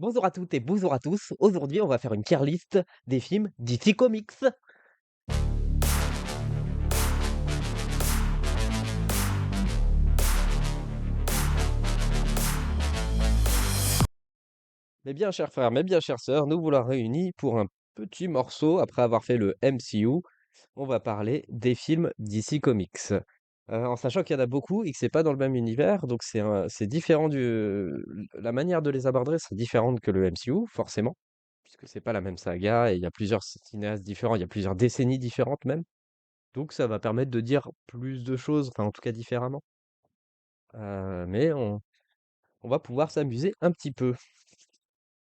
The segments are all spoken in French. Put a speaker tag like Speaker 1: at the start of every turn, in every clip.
Speaker 1: Bonjour à toutes et bonjour à tous. Aujourd'hui, on va faire une tier list des films DC Comics. Mes bien chers frères, mes bien chères sœurs, nous voilà réunis pour un petit morceau après avoir fait le MCU. On va parler des films DC Comics. En sachant qu'il y en a beaucoup et que c'est pas dans le même univers, donc c'est différent la manière de les aborder sera différente que le MCU, forcément, puisque c'est pas la même saga et il y a plusieurs cinéastes différents, il y a plusieurs décennies différentes même. Donc ça va permettre de dire plus de choses, enfin en tout cas différemment. Mais on va pouvoir s'amuser un petit peu.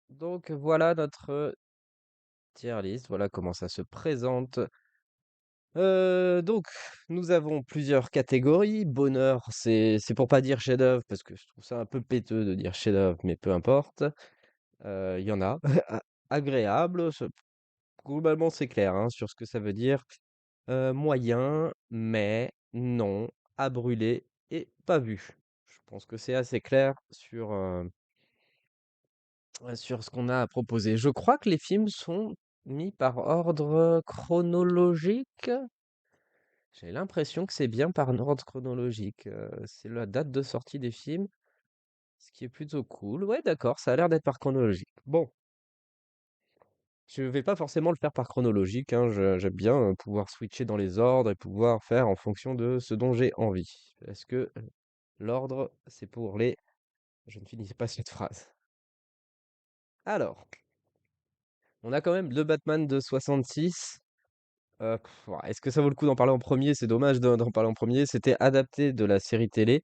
Speaker 1: Donc voilà notre tier list, voilà comment ça se présente. Donc nous avons plusieurs catégories. Bonheur, c'est pour pas dire chef-d'œuvre, parce que je trouve ça un peu péteux de dire chef-d'œuvre, mais peu importe. Il y en a. Agréable, globalement c'est clair hein, sur ce que ça veut dire. Moyen, mais non, à brûler et pas vu. Je pense que c'est assez clair sur ce qu'on a à proposer. Je crois que les films sont mis par ordre chronologique. J'ai l'impression que c'est bien par ordre chronologique. C'est la date de sortie des films, ce qui est plutôt cool. Ouais, d'accord, ça a l'air d'être par chronologique. Bon, je vais pas forcément le faire par chronologique, hein. J'aime bien pouvoir switcher dans les ordres et pouvoir faire en fonction de ce dont j'ai envie. Est-ce que l'ordre, c'est pour les... Je ne finis pas cette phrase. Alors, on a quand même le Batman de 66. Est-ce que ça vaut le coup d'en parler en premier? C'est dommage d'en parler en premier. C'était adapté de la série télé.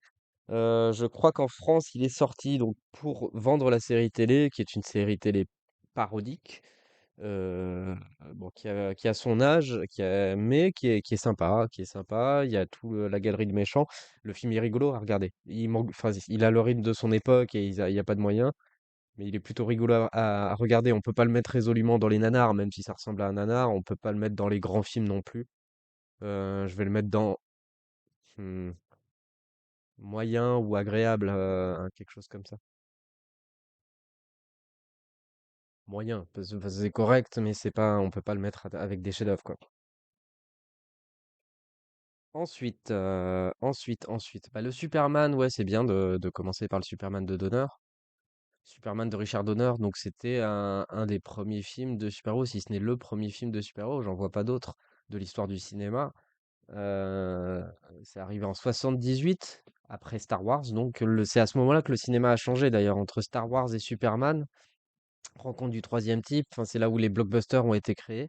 Speaker 1: Je crois qu'en France, il est sorti donc pour vendre la série télé, qui est une série télé parodique, euh, bon, qui a son âge, mais qui est sympa, qui est sympa. Il y a tout la galerie de méchants. Le film est rigolo à regarder. Enfin, il a le rythme de son époque et il y a pas de moyens, mais il est plutôt rigolo à regarder. On peut pas le mettre résolument dans les nanars, même si ça ressemble à un nanar. On peut pas le mettre dans les grands films non plus. Je vais le mettre dans hmm, moyen ou agréable, quelque chose comme ça. Moyen, parce que c'est correct, mais c'est pas, on peut pas le mettre avec des chefs-d'œuvre, quoi. Ensuite, bah, le Superman, ouais, c'est bien de commencer par le Superman de Donner. Superman de Richard Donner, donc c'était un des premiers films de super-héros, si ce n'est le premier film de super-héros, j'en vois pas d'autres de l'histoire du cinéma. Euh, c'est arrivé en 78, après Star Wars, donc c'est à ce moment-là que le cinéma a changé d'ailleurs, entre Star Wars et Superman, rencontre du troisième type, enfin, c'est là où les blockbusters ont été créés.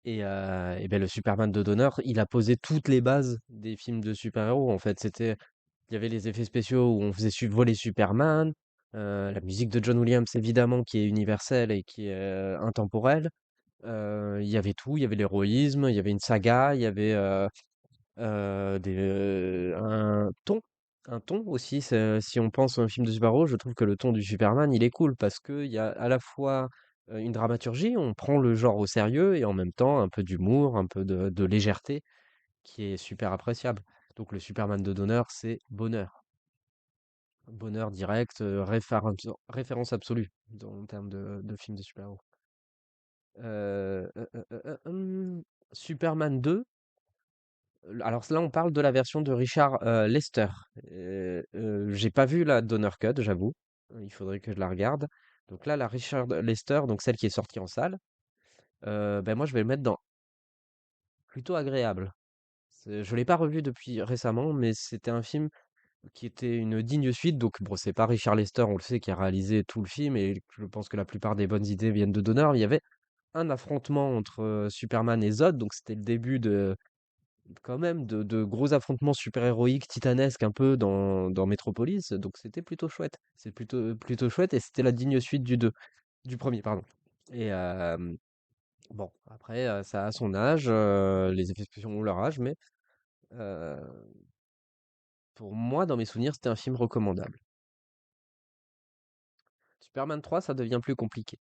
Speaker 1: Et ben, le Superman de Donner, il a posé toutes les bases des films de super-héros. En fait, il y avait les effets spéciaux où on faisait voler Superman, la musique de John Williams évidemment qui est universelle et qui est intemporelle. Il y avait tout, il y avait l'héroïsme, il y avait une saga, il y avait un ton aussi. Si on pense à un film de super-héros, je trouve que le ton du Superman, il est cool parce qu'il y a à la fois une dramaturgie, on prend le genre au sérieux et en même temps un peu d'humour, un peu de légèreté qui est super appréciable. Donc le Superman de Donner, c'est bonheur. Bonheur direct, référence absolue en termes de films de super-héros. Superman 2. Alors là, on parle de la version de Richard Lester. J'ai pas vu la Donner Cut, j'avoue. Il faudrait que je la regarde. Donc là, la Richard Lester, donc celle qui est sortie en salle, ben moi je vais le mettre dans plutôt agréable. Je l'ai pas revu depuis récemment, mais c'était un film qui était une digne suite. Donc bon, c'est pas Richard Lester, on le sait, qui a réalisé tout le film, et je pense que la plupart des bonnes idées viennent de Donner. Il y avait un affrontement entre Superman et Zod, donc c'était le début de quand même de gros affrontements super-héroïques titanesques un peu dans Metropolis, donc c'était plutôt chouette. C'est plutôt chouette et c'était la digne suite du premier, pardon. Et bon, après, ça a son âge, les effets spéciaux ont leur âge, mais euh, pour moi, dans mes souvenirs, c'était un film recommandable. Superman 3, ça devient plus compliqué.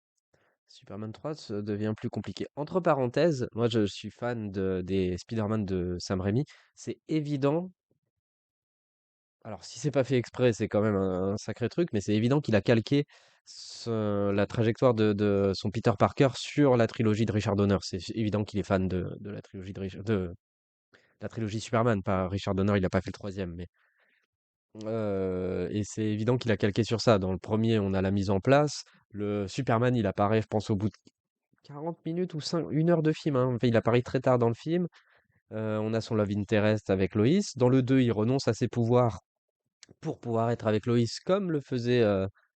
Speaker 1: Superman 3, ça devient plus compliqué. Entre parenthèses, moi je suis fan des Spider-Man de Sam Raimi. C'est évident Alors, si c'est pas fait exprès, c'est quand même un sacré truc, mais c'est évident qu'il a calqué la trajectoire de son Peter Parker sur la trilogie de Richard Donner. C'est évident qu'il est fan de la trilogie de la trilogie Superman, pas Richard Donner, il a pas fait le troisième, mais et c'est évident qu'il a calqué sur ça. Dans le premier, on a la mise en place. Le Superman, il apparaît, je pense, au bout de 40 minutes ou 1 heure de film, hein. Enfin, il apparaît très tard dans le film. On a son love interest avec Lois. Dans le 2, il renonce à ses pouvoirs pour pouvoir être avec Lois comme le faisait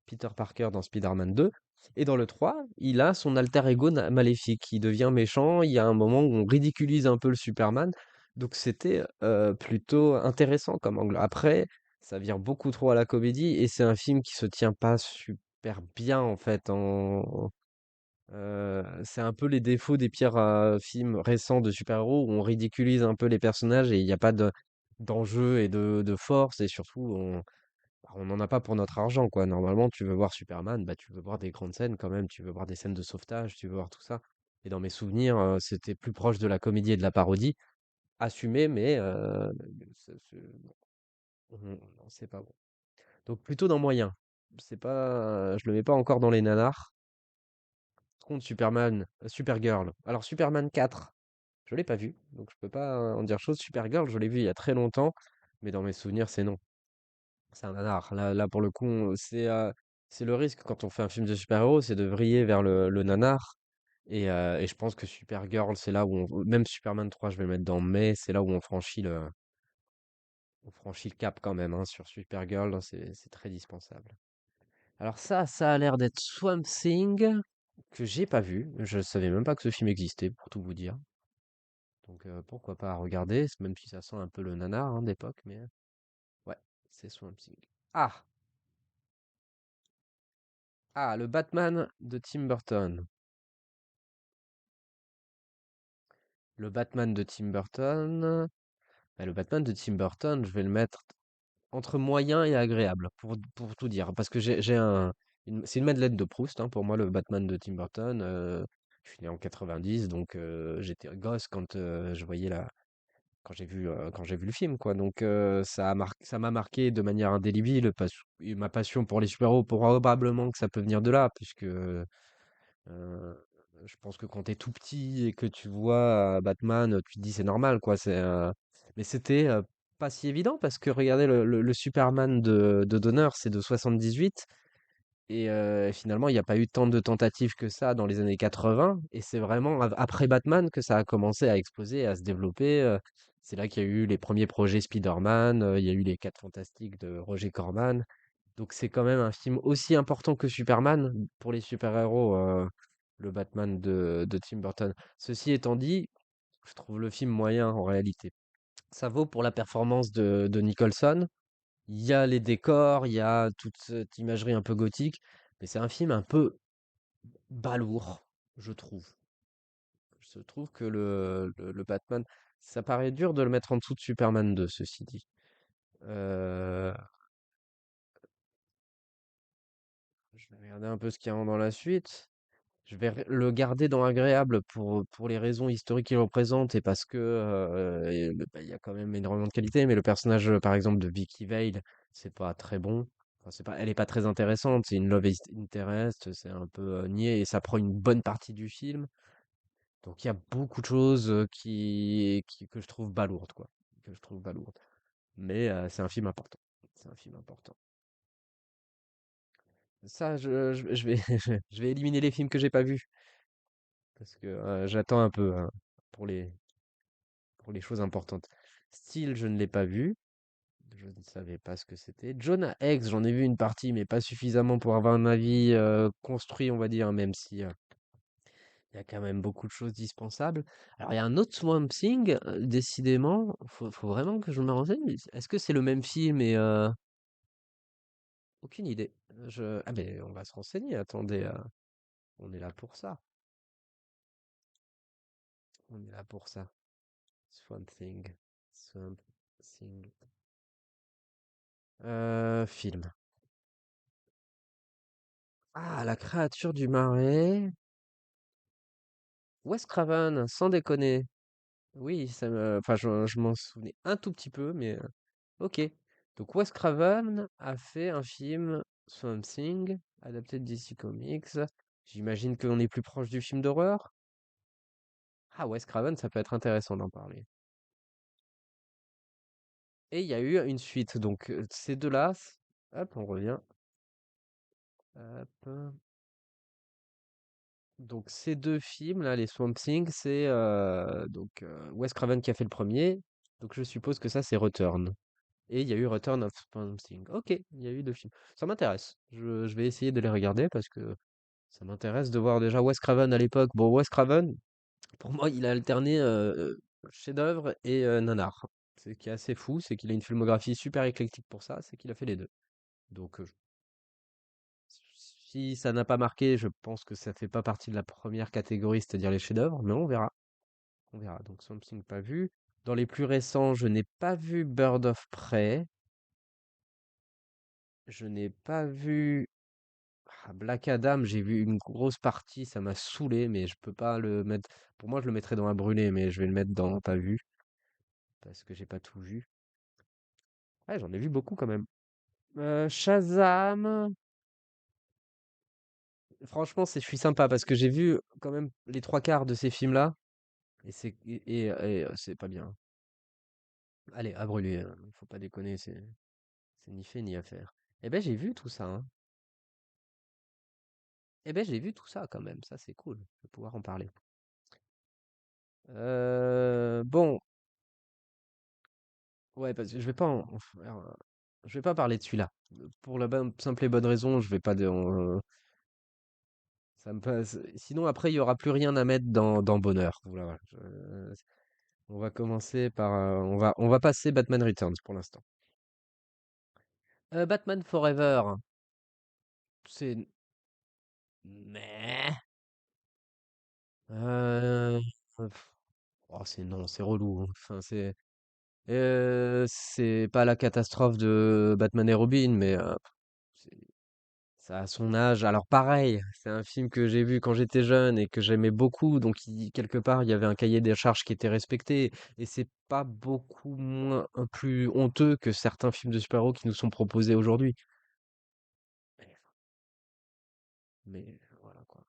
Speaker 1: Peter Parker dans Spider-Man 2. Et dans le 3, il a son alter ego maléfique qui devient méchant. Il y a un moment où on ridiculise un peu le Superman. Donc c'était plutôt intéressant comme angle. Après, ça vient beaucoup trop à la comédie et c'est un film qui se tient pas super bien en fait. C'est un peu les défauts des pires films récents de super-héros où on ridiculise un peu les personnages et il n'y a pas d'enjeu et de force et surtout on n'en a pas pour notre argent, quoi. Normalement, tu veux voir Superman, bah, tu veux voir des grandes scènes quand même, tu veux voir des scènes de sauvetage, tu veux voir tout ça. Et dans mes souvenirs, c'était plus proche de la comédie et de la parodie, assumé, mais non, c'est pas bon. Donc plutôt dans moyen. C'est pas, je le mets pas encore dans les nanars. Par contre, Superman, Supergirl. Alors Superman 4, je l'ai pas vu, donc je peux pas en dire chose. Supergirl, je l'ai vu il y a très longtemps, mais dans mes souvenirs, c'est non. C'est un nanar. Là, pour le coup, c'est le risque quand on fait un film de super-héros, c'est de vriller vers le nanar. Et je pense que Supergirl, c'est là où même Superman 3, je vais le mettre dans mai, c'est là où on franchit le cap quand même, hein, sur Supergirl, hein, c'est très dispensable. Alors ça a l'air d'être Swamp Thing, que j'ai pas vu. Je savais même pas que ce film existait, pour tout vous dire. Donc pourquoi pas regarder, même si ça sent un peu le nanar hein, d'époque, mais ouais, c'est Swamp Thing. Ah! Ah, le Batman de Tim Burton. Le Batman de Tim Burton. Le Batman de Tim Burton, je vais le mettre entre moyen et agréable, pour tout dire. Parce que c'est une Madeleine de Proust, hein, pour moi, le Batman de Tim Burton. Je suis né en 90, donc j'étais gosse quand je voyais quand j'ai vu le film, quoi. Donc ça m'a marqué de manière indélébile, et ma passion pour les super-héros, probablement que ça peut venir de là, puisque Heu, je pense que quand tu es tout petit et que tu vois, Batman, tu te dis: «C'est normal quoi», mais c'était, pas si évident parce que regardez le Superman de Donner, c'est de 78 et finalement il y a pas eu tant de tentatives que ça dans les années 80 et c'est vraiment après Batman que ça a commencé à exploser, à se développer, c'est là qu'il y a eu les premiers projets Spider-Man, il y a eu les 4 Fantastiques de Roger Corman. Donc c'est quand même un film aussi important que Superman pour les super-héros, le Batman de Tim Burton. Ceci étant dit, je trouve le film moyen en réalité. Ça vaut pour la performance de Nicholson. Il y a les décors, il y a toute cette imagerie un peu gothique, mais c'est un film un peu balourd, je trouve. Je trouve que le Batman, ça paraît dur de le mettre en dessous de Superman 2, ceci dit. Euh, je vais regarder un peu ce qu'il y a dans la suite. Je vais le garder dans agréable pour les raisons historiques qu'il représente et parce que il y a quand même énormément de qualité, mais le personnage, par exemple, de Vicky Vale, c'est pas très bon. Enfin, elle est pas très intéressante. C'est une love interest, c'est un peu niais et ça prend une bonne partie du film. Donc il y a beaucoup de choses que je trouve balourdes, quoi. Que je trouve balourdes. Mais c'est un film important. C'est un film important. Ça, je vais, je vais éliminer les films que j'ai pas vus. Parce que j'attends un peu hein, pour les choses importantes. Steel, je ne l'ai pas vu. Je ne savais pas ce que c'était. Jonah Hex, j'en ai vu une partie, mais pas suffisamment pour avoir un avis construit, on va dire, même si il y a quand même beaucoup de choses dispensables. Alors, il y a un autre Swamp Thing, décidément, faut vraiment que je me renseigne. Mais est-ce que c'est le même film et aucune idée. Ah mais on va se renseigner, attendez, on est là pour ça. On est là pour ça. Swamp Thing. Swamp Thing. Film. Ah, la créature du marais. Wes Craven, sans déconner. Oui, enfin, je m'en souvenais un tout petit peu, mais ok. Donc Wes Craven a fait un film Swamp Thing, adapté de DC Comics. J'imagine qu'on est plus proche du film d'horreur. Ah, Wes Craven, ça peut être intéressant d'en parler. Et il y a eu une suite. Donc ces deux-là, hop, on revient. Hop. Donc ces deux films là, les Swamp Thing, c'est Wes Craven qui a fait le premier. Donc je suppose que ça c'est Return. Et il y a eu Return of Swamp Thing. Ok, il y a eu deux films. Ça m'intéresse. Je vais essayer de les regarder parce que ça m'intéresse de voir déjà Wes Craven à l'époque. Bon, Wes Craven, pour moi, il a alterné chef-d'œuvre et nanar. Ce qui est assez fou, c'est qu'il a une filmographie super éclectique pour ça, c'est qu'il a fait les deux. Donc si ça n'a pas marqué, je pense que ça fait pas partie de la première catégorie, c'est-à-dire les chefs-d'œuvre, mais on verra. On verra. Donc Something pas vu. Dans les plus récents, je n'ai pas vu Bird of Prey. Je n'ai pas vu Black Adam. J'ai vu une grosse partie, ça m'a saoulé, mais je peux pas le mettre. Pour moi, je le mettrais dans un brûlé, mais je vais le mettre dans pas vu parce que j'ai pas tout vu. Ouais, j'en ai vu beaucoup quand même. Shazam. Franchement, je suis sympa parce que j'ai vu quand même les trois quarts de ces films-là et c'est pas bien. Allez, à brûler, faut pas déconner, c'est ni fait ni à faire. Eh ben, j'ai vu tout ça, hein. Eh ben, j'ai vu tout ça quand même, ça c'est cool, je vais pouvoir en parler. Bon, ouais, parce que je vais pas en faire, je vais pas parler de celui-là. Pour la simple et bonne raison, je vais pas ça me passe. Sinon, après, il y aura plus rien à mettre dans Bonheur. Voilà, on va commencer par, on va passer Batman Returns pour l'instant. Batman Forever, c'est mais euh, oh, c'est non, c'est relou, hein. Enfin, c'est pas la catastrophe de Batman et Robin, mais c'est ça a son âge. Alors pareil, c'est un film que j'ai vu quand j'étais jeune et que j'aimais beaucoup, donc quelque part, il y avait un cahier des charges qui était respecté, et c'est pas beaucoup moins plus honteux que certains films de super-héros qui nous sont proposés aujourd'hui. Mais voilà quoi.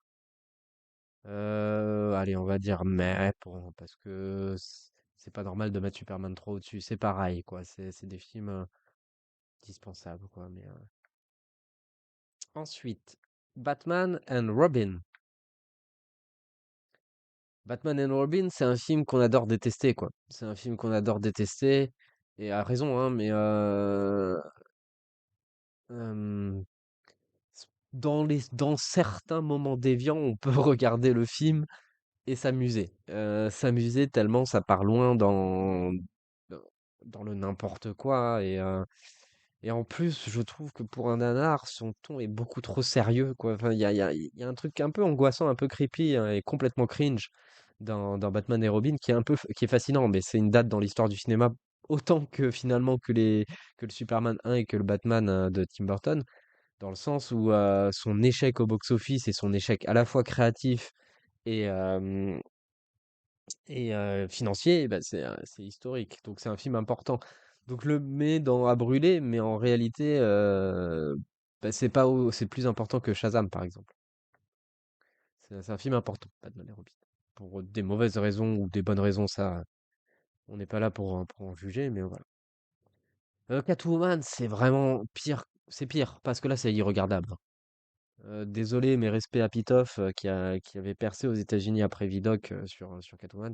Speaker 1: Allez, on va dire mais parce que c'est pas normal de mettre Superman trop au-dessus. C'est pareil, quoi. C'est des films dispensables, quoi. Mais ensuite, Batman and Robin. Batman and Robin, c'est un film qu'on adore détester, quoi. C'est un film qu'on adore détester, et à raison, hein. Mais euh, dans certains moments déviants, on peut regarder le film et s'amuser. S'amuser tellement ça part loin dans dans le n'importe quoi, et en plus, je trouve que pour un nanar, son ton est beaucoup trop sérieux, quoi. Enfin, il y a un truc un peu angoissant, un peu creepy, hein, et complètement cringe dans Batman et Robin qui est qui est fascinant, mais c'est une date dans l'histoire du cinéma autant que finalement que le Superman 1 et que le Batman de Tim Burton, dans le sens où son échec au box-office et son échec à la fois créatif et, financier, bah, c'est historique. Donc c'est un film important. Donc je le mets dans à brûler, mais en réalité, bah, c'est plus important que Shazam, par exemple. C'est un film important, Batman et Robin. Pour des mauvaises raisons ou des bonnes raisons, ça, on n'est pas là pour en juger, mais voilà. Catwoman, c'est vraiment pire. C'est pire, parce que là, c'est irregardable, hein. Désolé, mais respect à Pitoff qui avait percé aux États-Unis après Vidoc sur Catwoman.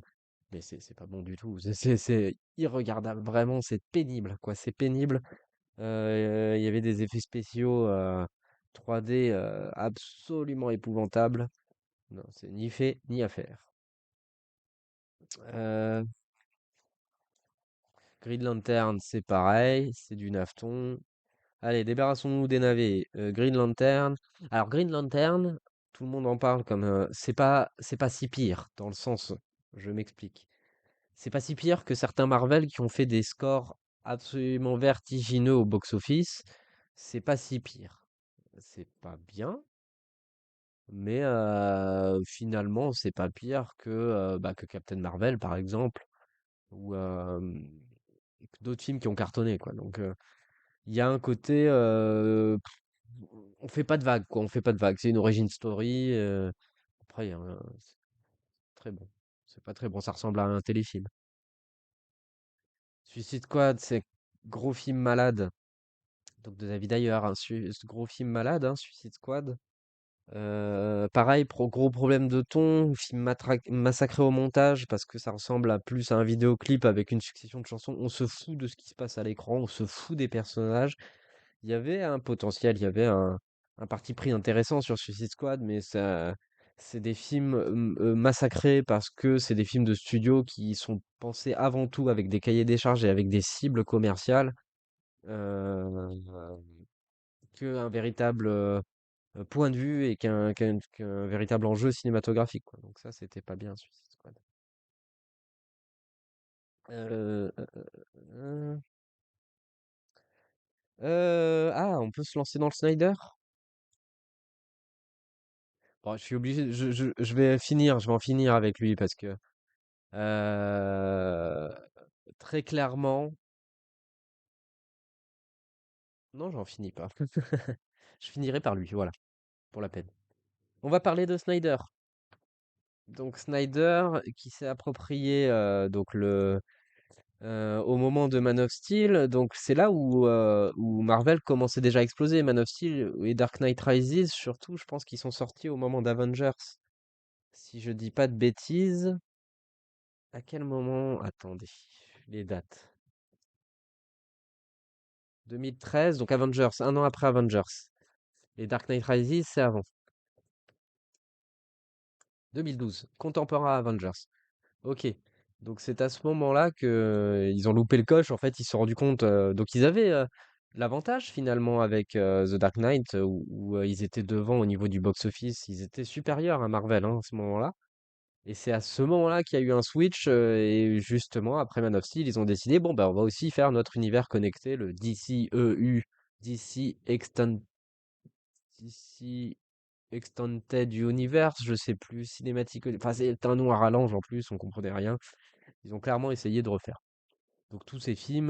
Speaker 1: Mais c'est pas bon du tout. C'est irregardable, vraiment, c'est pénible, quoi. C'est pénible. Il y avait des effets spéciaux 3D absolument épouvantables. Non, c'est ni fait ni à faire. Euh, Green Lantern, c'est pareil, c'est du nafton. Allez, débarrassons-nous des navets. Green Lantern. Alors, Green Lantern, tout le monde en parle comme c'est pas si pire, dans le sens, je m'explique. C'est pas si pire que certains Marvel qui ont fait des scores absolument vertigineux au box-office. C'est pas si pire. C'est pas bien, mais finalement, c'est pas pire que Captain Marvel, par exemple, ou que d'autres films qui ont cartonné, quoi. Donc, Il y a un côté, on fait pas de vagues, quoi. On fait pas de vagues. C'est une origin story. Après, il y a c'est très bon. C'est pas très bon. Ça ressemble à un téléfilm. Suicide Squad, c'est gros film malade. Donc de David Ayer, un gros film malade, hein, Suicide Squad. Pareil, gros problème de ton, film massacré au montage parce que ça ressemble à plus à un vidéoclip avec une succession de chansons. On se fout de ce qui se passe à l'écran, on se fout des personnages. Il y avait un potentiel, il y avait un parti pris intéressant sur Suicide Squad, mais ça, c'est des films massacrés parce que c'est des films de studio qui sont pensés avant tout avec des cahiers des charges et avec des cibles commerciales, euh, qu'un véritable point de vue et qu'un véritable enjeu cinématographique, quoi. Donc ça, c'était pas bien, Suicide Squad. Euh, euh, euh, on peut se lancer dans le Snyder? Bon, je suis obligé, je vais finir, je vais en finir avec lui parce que euh, très clairement, non, j'en finis pas. Je finirai par lui, voilà, pour la peine. On va parler de Snyder. Donc Snyder qui s'est approprié donc au moment de Man of Steel, donc c'est là où Marvel commençait déjà à exploser. Man of Steel et Dark Knight Rises, surtout, je pense qu'ils sont sortis au moment d'Avengers. Si je dis pas de bêtises, à quel moment? Attendez, les dates. 2013, donc Avengers, un an après Avengers. Et Dark Knight Rises, c'est avant. 2012, contemporain Avengers. Ok. Donc c'est à ce moment-là que ils ont loupé le coche. En fait, ils se sont rendus compte. Donc ils avaient l'avantage finalement avec The Dark Knight, où ils étaient devant au niveau du box-office. Ils étaient supérieurs à Marvel, hein, à ce moment-là. Et c'est à ce moment-là qu'il y a eu un switch. Et justement, après Man of Steel, ils ont décidé, bon, bah, on va aussi faire notre univers connecté, le DCEU, DC DC Extended Universe, je sais plus, cinématique. Enfin, c'est un nom à rallonge en plus, on comprenait rien. Ils ont clairement essayé de refaire. Donc tous ces films,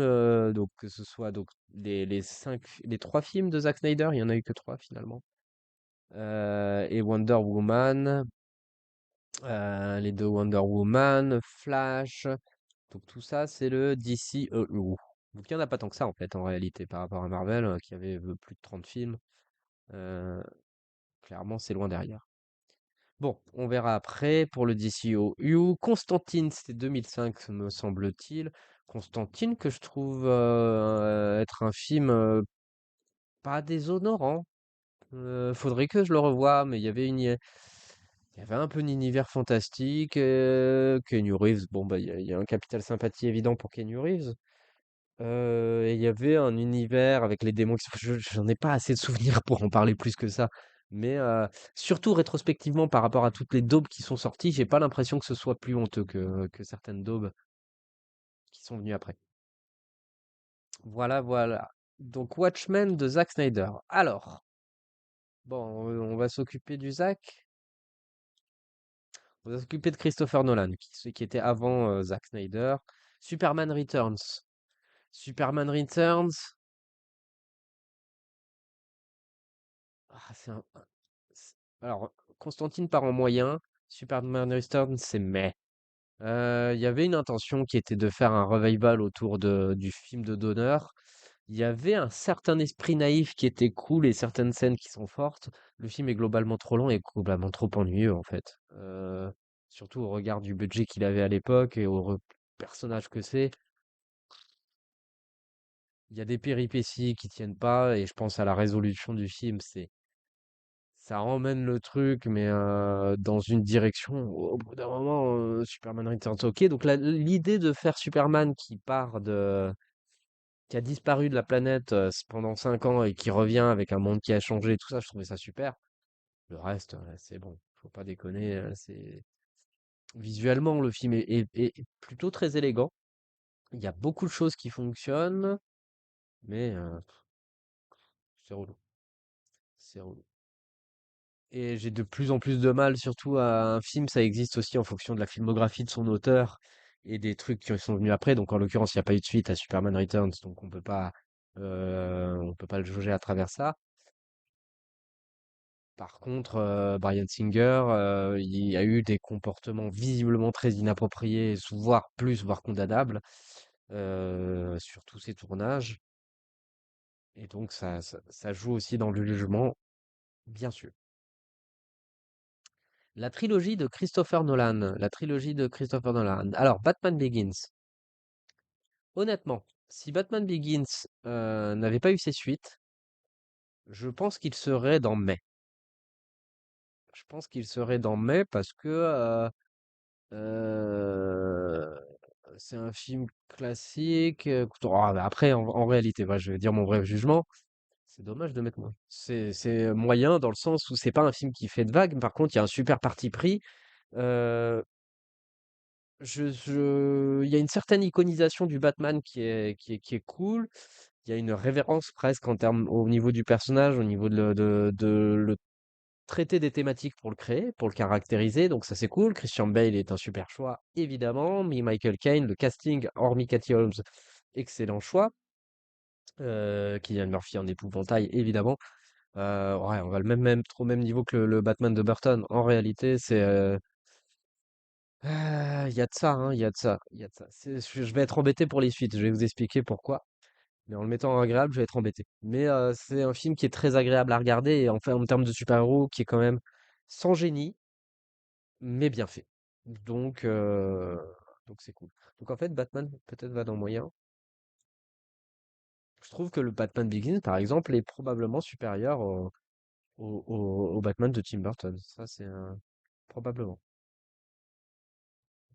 Speaker 1: donc que ce soit donc les trois films de Zack Snyder, il y en a eu que trois finalement. Et Wonder Woman, les deux Wonder Woman, Flash. Donc tout ça, c'est le DCEU. Donc il n'y en a pas tant que ça en fait en réalité par rapport à Marvel qui avait plus de 30 films. Euh, Clairement, c'est loin derrière. Bon, on verra après pour le DCOU. Constantine, c'était 2005, me semble-t-il. Constantine, que je trouve être un film pas déshonorant. Faudrait que je le revoie, mais il y avait un peu d'univers fantastique. Keanu Reeves, bon, bah, il y a un capital sympathie évident pour Keanu Reeves. Et il y avait un univers avec les démons j'en ai pas assez de souvenirs pour en parler plus que ça. Mais surtout rétrospectivement par rapport à toutes les daubes qui sont sorties, j'ai pas l'impression que ce soit plus honteux que certaines daubes qui sont venues après. Voilà, voilà. Donc Watchmen de Zack Snyder. Alors, bon, on va s'occuper du Zack. On va s'occuper de Christopher Nolan, qui était avant Zack Snyder. Superman Returns. Superman Returns. Ah, alors, Constantine part en moyen, Superman Returns, c'est mais. Il y avait une intention qui était de faire un revival autour du film de Donner. Il y avait un certain esprit naïf qui était cool et certaines scènes qui sont fortes. Le film est globalement trop long et globalement trop ennuyeux en fait. Surtout au regard du budget qu'il avait à l'époque et personnage que c'est. Il y a des péripéties qui tiennent pas et je pense à la résolution du film. Ça emmène le truc, mais dans une direction où, au bout d'un moment, Superman Returns. Ok, donc l'idée de faire Superman qui a disparu de la planète pendant 5 ans et qui revient avec un monde qui a changé, tout ça, je trouvais ça super. Le reste, c'est bon, faut pas déconner. Visuellement, le film est plutôt très élégant. Il y a beaucoup de choses qui fonctionnent, mais c'est relou. C'est relou. Et j'ai de plus en plus de mal, surtout à un film, ça existe aussi en fonction de la filmographie de son auteur et des trucs qui sont venus après. Donc en l'occurrence, il n'y a pas eu de suite à Superman Returns, donc on peut pas. On peut pas le juger à travers ça. Par contre, Bryan Singer, il y a eu des comportements visiblement très inappropriés, voire plus, voire condamnables, sur tous ces tournages. Et donc ça joue aussi dans le jugement, bien sûr. La trilogie de Christopher Nolan. La trilogie de Christopher Nolan. Alors, Batman Begins. Honnêtement, si Batman Begins n'avait pas eu ses suites, je pense qu'il serait dans mai. Je pense qu'il serait dans mai parce que euh, c'est un film classique. Après, en réalité, voilà, je vais dire mon vrai jugement. C'est dommage de mettre moins. C'est moyen dans le sens où c'est pas un film qui fait de vagues. Par contre, il y a un super parti pris. Euh, il y a une certaine iconisation du Batman qui est cool. Il y a une révérence presque en termes au niveau du personnage, au niveau de le traiter des thématiques pour le créer, pour le caractériser. Donc ça c'est cool. Christian Bale est un super choix, évidemment. Mais Michael Caine, le casting, hormis Katie Holmes, excellent choix. Cillian Murphy en épouvantail, évidemment. Ouais, on va même trop au même niveau que le Batman de Burton. En réalité, il y a de ça, hein, il y a de ça, il y a de ça. Je vais être embêté pour les suites. Je vais vous expliquer pourquoi. Mais en le mettant en agréable, je vais être embêté. Mais c'est un film qui est très agréable à regarder et en fait, en termes de super-héros, qui est quand même sans génie, mais bien fait. Donc, euh, donc c'est cool. Donc en fait, Batman peut-être va dans le moyen. Je trouve que le Batman Begins, par exemple, est probablement supérieur au Batman de Tim Burton. Ça, probablement.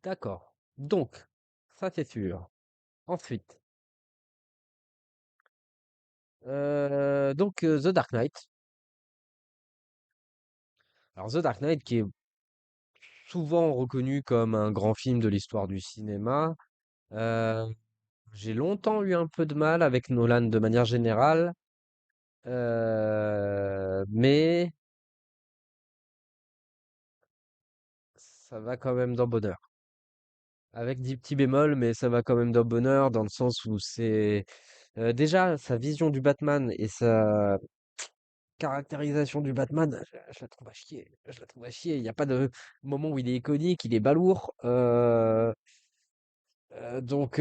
Speaker 1: D'accord. Donc, ça c'est sûr. Ensuite, The Dark Knight. Alors The Dark Knight, qui est souvent reconnu comme un grand film de l'histoire du cinéma. Euh, j'ai longtemps eu un peu de mal avec Nolan de manière générale, mais ça va quand même dans bonheur. Avec des petits bémols, mais ça va quand même dans bonheur dans le sens où c'est déjà sa vision du Batman et sa caractérisation du Batman, je la trouve à chier. Je la trouve à chier. Il n'y a pas de moment où il est iconique, il est balourd.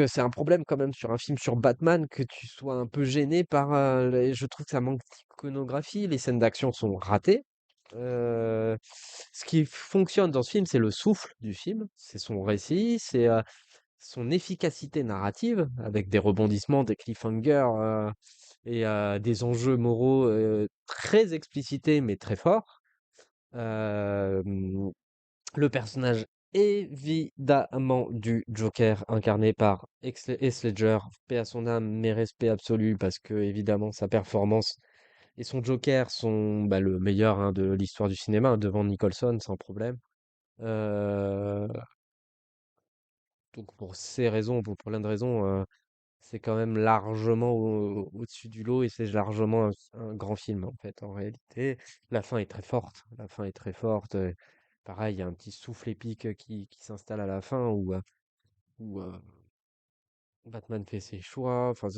Speaker 1: C'est un problème quand même sur un film sur Batman que tu sois un peu gêné par, je trouve que ça manque d'iconographie, les scènes d'action sont ratées. Ce qui fonctionne dans ce film, c'est le souffle du film, c'est son récit, c'est, son efficacité narrative avec des rebondissements, des cliffhangers, des enjeux moraux, très explicités mais très forts. Hem Le personnage évidemment du Joker incarné par Heath Ledger, paix à son âme, mais respect absolu parce que évidemment sa performance et son Joker sont le meilleur hein, de l'histoire du cinéma, hein, devant Nicholson sans problème. Euh, donc pour ces raisons, pour plein de raisons, c'est quand même largement au-dessus du lot et c'est largement un grand film en fait en réalité. La fin est très forte, la fin est très forte. Pareil, il y a un petit souffle épique qui s'installe à la fin où Batman fait ses choix. Enfin,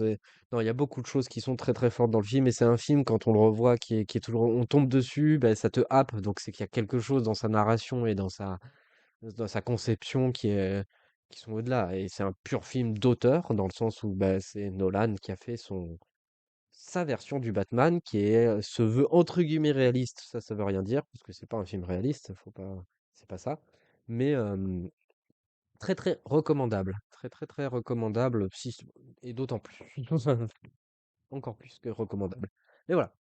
Speaker 1: non, il y a beaucoup de choses qui sont très très fortes dans le film et c'est un film quand on le revoit qui est toujours, on tombe dessus, ça te happe. Donc c'est qu'il y a quelque chose dans sa narration et dans sa conception qui sont au-delà. Et c'est un pur film d'auteur dans le sens où c'est Nolan qui a fait sa version du Batman se veut entre guillemets réaliste. Ça veut rien dire parce que c'est pas un film réaliste. Faut pas, c'est pas ça. Mais très, très recommandable. Très, très, très recommandable, et d'autant plus. Encore plus que recommandable. Et voilà.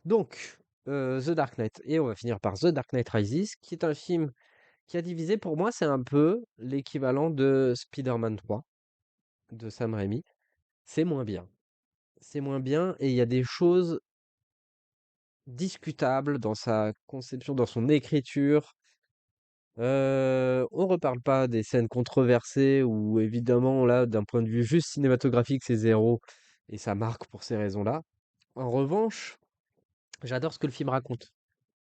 Speaker 1: Donc, The Dark Knight. Et on va finir par The Dark Knight Rises, qui est un film qui a divisé. Pour moi, c'est un peu l'équivalent de Spider-Man 3 de Sam Raimi. C'est moins bien. C'est moins bien et il y a des choses discutables dans sa conception, dans son écriture. On reparle pas des scènes controversées où évidemment là, d'un point de vue juste cinématographique, c'est zéro et ça marque pour ces raisons-là. En revanche, j'adore ce que le film raconte.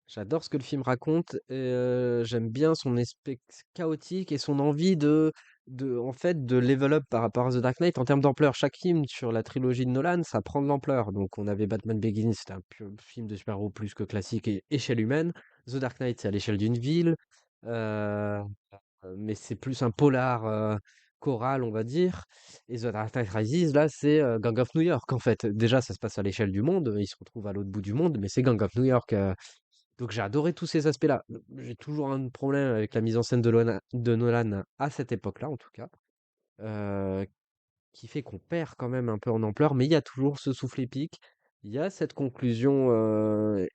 Speaker 1: J'adore ce que le film raconte et j'aime bien son aspect chaotique et son envie de en fait, de level up par rapport à The Dark Knight en termes d'ampleur. Chaque film sur la trilogie de Nolan, ça prend de l'ampleur. Donc, on avait Batman Begins, c'était un film de super-héros plus que classique et échelle humaine. The Dark Knight, c'est à l'échelle d'une ville. Euh, mais c'est plus un polar choral, on va dire. Et The Dark Knight Rises, là, c'est Gang of New York, en fait. Déjà, ça se passe à l'échelle du monde. Ils se retrouvent à l'autre bout du monde, mais c'est Gang of New York. Donc j'ai adoré tous ces aspects-là. J'ai toujours un problème avec la mise en scène de Nolan à cette époque-là, en tout cas, euh, qui fait qu'on perd quand même un peu en ampleur, mais il y a toujours ce souffle épique, il y a cette conclusion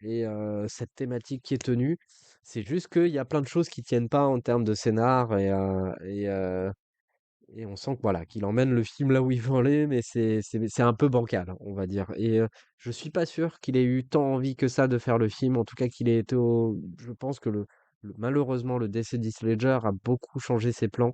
Speaker 1: et cette thématique qui est tenue. C'est juste qu'il y a plein de choses qui tiennent pas en termes de scénar et on sent que voilà, qu'il emmène le film là où il veut aller, mais c'est un peu bancal, on va dire. Et je suis pas sûr qu'il ait eu tant envie que ça de faire le film. En tout cas, qu'il ait été je pense que malheureusement, le décès d'Heath Ledger a beaucoup changé ses plans.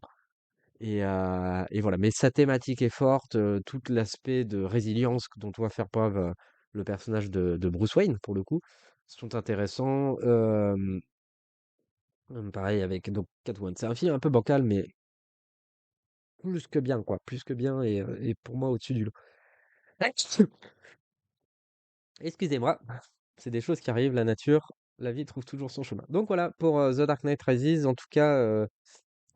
Speaker 1: Et voilà. Mais sa thématique est forte, tout l'aspect de résilience dont doit faire preuve le personnage de Bruce Wayne, pour le coup, sont intéressants. Pareil avec donc Catwoman. C'est un film un peu bancal, mais plus que bien, quoi. Plus que bien et pour moi au-dessus du lot. Excusez-moi, c'est des choses qui arrivent, la nature, la vie trouve toujours son chemin. Donc voilà pour The Dark Knight Rises, en tout cas,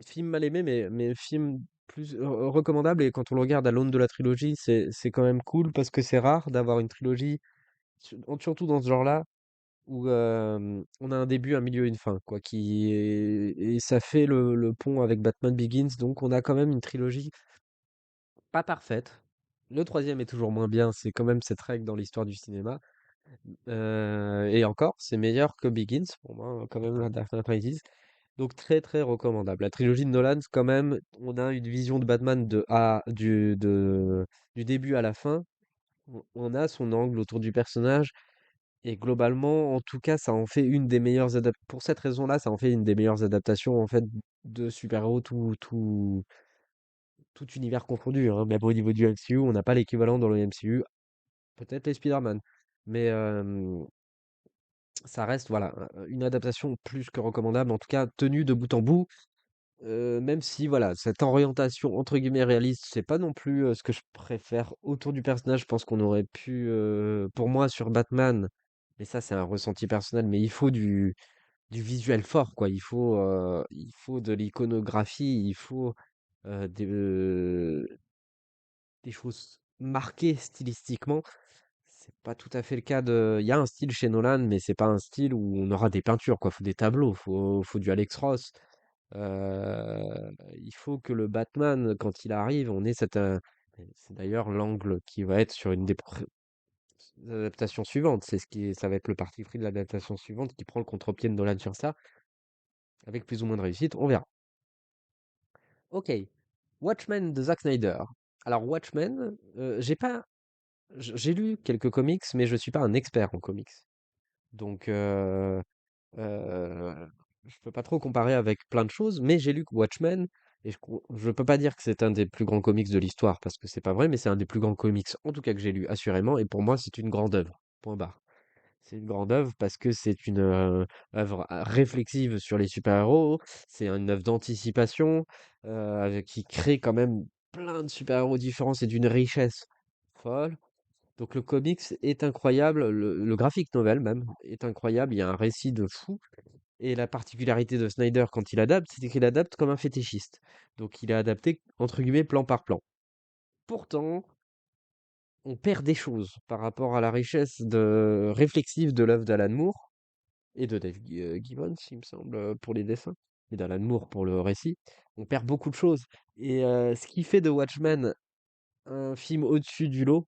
Speaker 1: film mal aimé, mais film plus recommandable. Et quand on le regarde à l'aune de la trilogie, c'est quand même cool parce que c'est rare d'avoir une trilogie, surtout dans ce genre-là, où on a un début, un milieu et une fin, quoi, et ça fait le pont avec Batman Begins. Donc on a quand même une trilogie pas parfaite. Le troisième est toujours moins bien, c'est quand même cette règle dans l'histoire du cinéma. Et encore, c'est meilleur que Begins pour moi, quand même, la Dark Knight Rises. Donc très très recommandable. La trilogie de Nolan, quand même, on a une vision de Batman du début à la fin. On a son angle autour du personnage. Et globalement, en tout cas, ça en fait une des meilleures adaptations. Pour cette raison-là, ça en fait une des meilleures adaptations en fait de super-héros, tout univers confondu, hein. Même au niveau du MCU, on n'a pas l'équivalent dans le MCU. Peut-être les Spider-Man. Mais ça reste voilà, une adaptation plus que recommandable, en tout cas tenue de bout en bout. Même si voilà, cette orientation entre guillemets «réaliste», c'est pas non plus, ce que je préfère autour du personnage. Je pense qu'on aurait pu, pour moi sur Batman, mais ça c'est un ressenti personnel, mais il faut du visuel fort quoi. Il faut de l'iconographie, il faut, des choses marquées stylistiquement. C'est pas tout à fait le cas il y a un style chez Nolan, mais c'est pas un style où on aura des peintures quoi. Faut des tableaux, faut du Alex Ross. Il faut que le Batman, quand il arrive, on ait et c'est d'ailleurs l'angle qui va être sur une des adaptations suivantes. Ça va être le parti pris de l'adaptation suivante qui prend le contre-pied de Nolan sur ça, avec plus ou moins de réussite, on verra. Ok, Watchmen de Zack Snyder. Alors Watchmen, j'ai lu quelques comics, mais je suis pas un expert en comics. Donc Heu, je peux pas trop comparer avec plein de choses, mais j'ai lu que Watchmen et je peux pas dire que c'est un des plus grands comics de l'histoire parce que c'est pas vrai, mais c'est un des plus grands comics, en tout cas que j'ai lu assurément, et pour moi, c'est une grande œuvre, point barre. C'est une grande œuvre parce que c'est une, œuvre, réflexive sur les super-héros. C'est une œuvre d'anticipation, qui crée quand même plein de super-héros différents. C'est d'une richesse folle. Donc le comics est incroyable, le graphic novel même est incroyable, il y a un récit de fou. Et la particularité de Snyder quand il adapte, c'est qu'il adapte comme un fétichiste. Donc il a adapté entre guillemets plan par plan. Pourtant, on perd des choses par rapport à la richesse réflexive de l'œuvre d'Alan Moore et de Dave Gibbons, il me semble, pour les dessins, et d'Alan Moore pour le récit. On perd beaucoup de choses. Et ce qui fait de Watchmen un film au-dessus du lot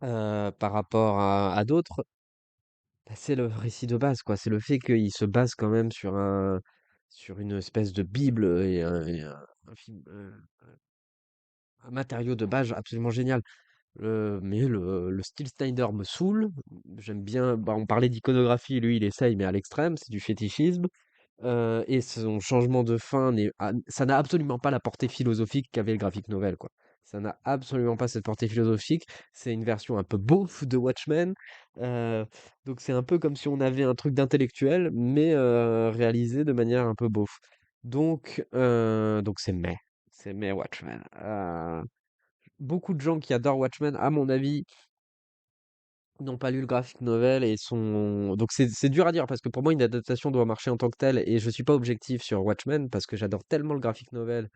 Speaker 1: par rapport à d'autres, bah, c'est le récit de base, quoi. C'est le fait qu'il se base quand même sur une espèce de bible un film, un matériau de base absolument génial. Mais le style Snyder me saoule. J'aime bien, bah, on parlait d'iconographie, lui il essaye, mais à l'extrême, c'est du fétichisme. Et son changement de fin ça n'a absolument pas la portée philosophique qu'avait le graphic novel, quoi. Ça n'a absolument pas cette portée philosophique. C'est une version un peu beauf de Watchmen. Euh, donc c'est un peu comme si on avait un truc d'intellectuel, mais réalisé de manière un peu beauf. Donc c'est mais. mais Watchmen. Beaucoup de gens qui adorent Watchmen, à mon avis, n'ont pas lu le graphic novel et sont donc c'est dur à dire parce que pour moi une adaptation doit marcher en tant que telle et je suis pas objectif sur Watchmen parce que j'adore tellement le graphic novel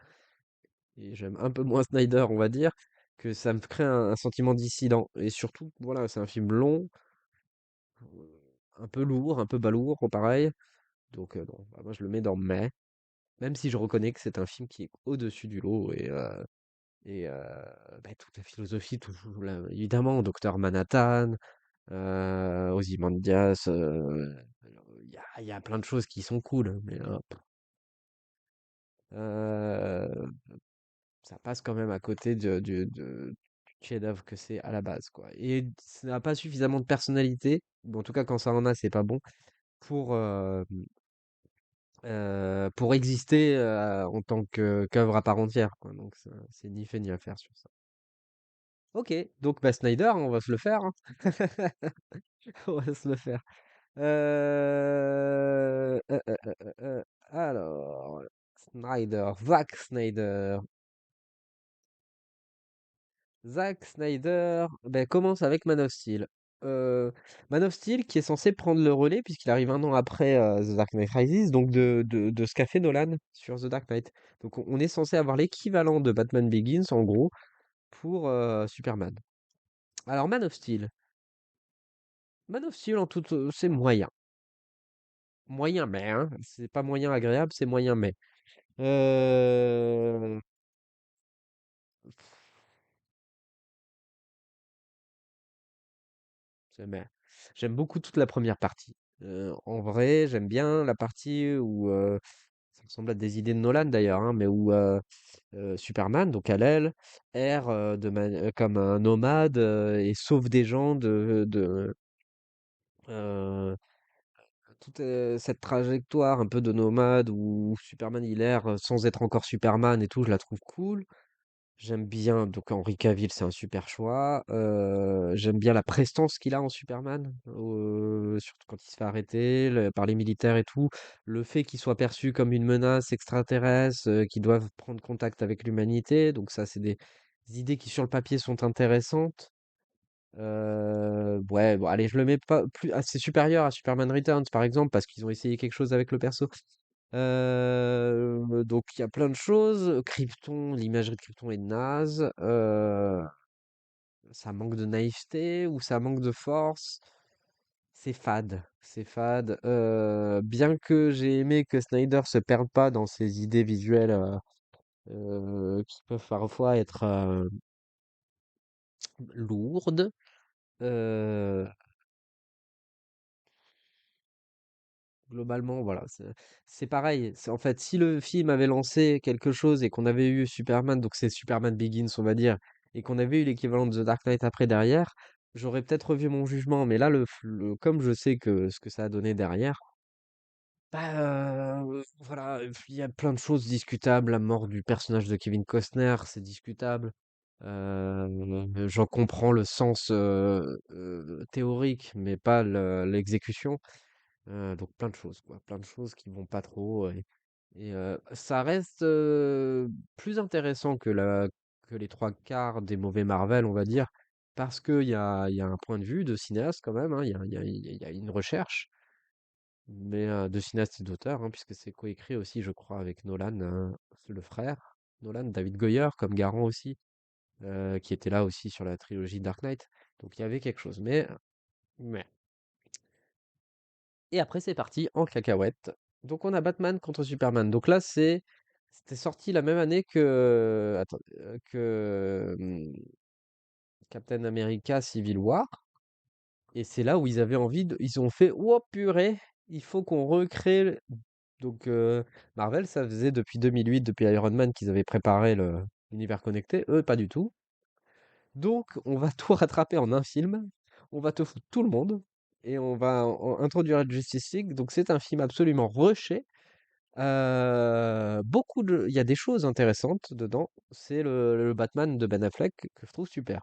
Speaker 1: et j'aime un peu moins Snyder, on va dire, que ça me crée un sentiment dissident et surtout voilà, c'est un film long, un peu lourd, un peu balourd, pareil. Donc non, bah, moi je le mets dans mais, même si je reconnais que c'est un film qui est au-dessus du lot et bah, toute la philosophie, tout là, évidemment, Docteur Manhattan, Ozymandias, il y a plein de choses qui sont cool, mais heu, ça passe quand même à côté du chef-d'œuvre que c'est à la base, quoi. Et ça n'a pas suffisamment de personnalité, ou en tout cas quand ça en a, c'est pas bon, pour, pour exister, en tant qu'œuvre à part entière, quoi. Donc ça c'est ni fait ni à faire sur ça. OK, donc bah, Snyder, on va se le faire, hein. On va se le faire. Alors, Snyder, Zack Snyder. Zack Snyder, ben, commence avec Man of Steel. Euh, Man of Steel qui est censé prendre le relais puisqu'il arrive un an après The Dark Knight Rises, donc de ce qu'a fait Nolan sur The Dark Knight. Donc on est censé avoir l'équivalent de Batman Begins en gros pour Superman. Alors Man of Steel en tout, c'est moyen. Moyen mais, hein, c'est pas moyen agréable, c'est moyen mais. Euh, mais. J'aime beaucoup toute la première partie. En vrai, j'aime bien la partie où ça ressemble à des idées de Nolan d'ailleurs, hein, mais où Superman, donc à l'aile, erre comme un nomade et sauve des gens euh, toute cette trajectoire un peu de nomade où Superman il erre sans être encore Superman et tout, je la trouve cool. J'aime bien, donc Henry Cavill, c'est un super choix. J'aime bien la prestance qu'il a en Superman, surtout quand il se fait arrêter par les militaires et tout. Le fait qu'il soit perçu comme une menace extraterrestre, qui doivent prendre contact avec l'humanité. Donc ça, c'est des idées qui sur le papier sont intéressantes. Ouais, bon, allez, je le mets pas plus assez supérieur à Superman Returns, par exemple, parce qu'ils ont essayé quelque chose avec le perso. Donc il y a plein de choses. Krypton, l'imagerie de Krypton est naze. Ça manque de naïveté ou ça manque de force. C'est fade. C'est fade. Bien que j'ai aimé que Snyder se perde pas dans ses idées visuelles qui peuvent parfois être lourdes. euh, Globalement, voilà, c'est pareil. En fait, si le film avait lancé quelque chose et qu'on avait eu Superman, donc c'est Superman Begins, on va dire, et qu'on avait eu l'équivalent de The Dark Knight après derrière, j'aurais peut-être revu mon jugement. Mais là, comme je sais que ce que ça a donné derrière, bah voilà, il y a plein de choses discutables. La mort du personnage de Kevin Costner, c'est discutable. J'en comprends le sens théorique, mais pas l'exécution. Donc plein de choses, quoi. Plein de choses qui vont pas trop. Et ça reste plus intéressant que les trois quarts des mauvais Marvel, on va dire, parce qu'il y a un point de vue de cinéaste quand même, hein, il y a une recherche, mais de cinéaste et d'auteur, hein, puisque c'est coécrit aussi, je crois, avec Nolan, le frère. Nolan, David Goyer, comme garant aussi, qui était là aussi sur la trilogie Dark Knight. Donc il y avait quelque chose. Mais Et après, c'est parti en cacahuète. Donc, on a Batman contre Superman. Donc là, c'était sorti la même année que Captain America Civil War. Et c'est là où ils avaient ils ont fait, oh purée, il faut qu'on recrée. Donc, Marvel, ça faisait depuis 2008, depuis Iron Man, qu'ils avaient préparé l'univers connecté. Eux, pas du tout. Donc, on va tout rattraper en un film. On va te foutre tout le monde. Et on va introduire la Justice League. Donc, c'est un film absolument rushé. Il y a des choses intéressantes dedans. C'est le Batman de Ben Affleck que je trouve super.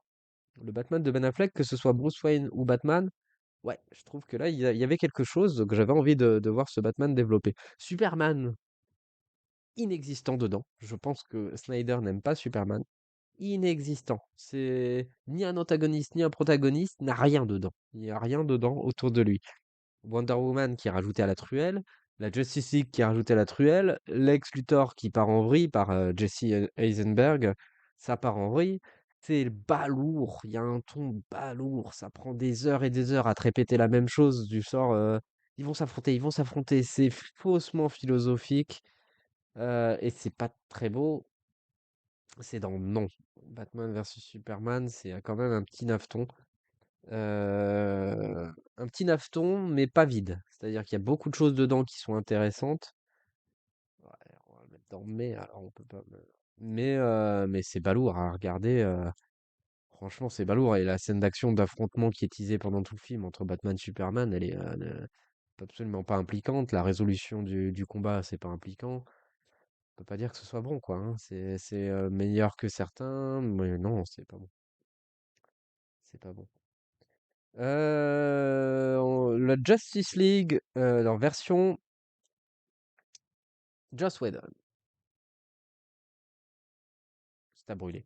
Speaker 1: Le Batman de Ben Affleck, que ce soit Bruce Wayne ou Batman, ouais, je trouve que là, il y avait quelque chose que j'avais envie de voir ce Batman développer. Superman. inexistant dedans. Je pense que Snyder n'aime pas Superman. Inexistant. C'est ni un antagoniste ni un protagoniste, n'a rien dedans. Il n'y a rien dedans autour de lui. Wonder Woman qui est rajouté à la truelle, la Justice League qui est rajoutée à la truelle, Lex Luthor qui part en vrille par Jesse Eisenberg, ça part en vrille. C'est balourd, il y a un ton balourd, ça prend des heures et des heures à te répéter la même chose du sort. Ils vont s'affronter, c'est faussement philosophique et c'est pas très beau. C'est dans non. Batman versus Superman, c'est quand même un petit naveton. Un petit naveton, mais pas vide. C'est-à-dire qu'il y a beaucoup de choses dedans qui sont intéressantes. Ouais, on va le mettre dans mais, alors on peut pas. Mais c'est balourd à regarder. Franchement, c'est balourd. Et la scène d'action d'affrontement qui est teasée pendant tout le film entre Batman et Superman, elle est absolument pas impliquante. La résolution du combat, c'est pas impliquant. On peut pas dire que ce soit bon, quoi, hein. C'est meilleur que certains, mais non, c'est pas bon. C'est pas bon. La Justice League, leur version Joss Whedon, c'est à brûler.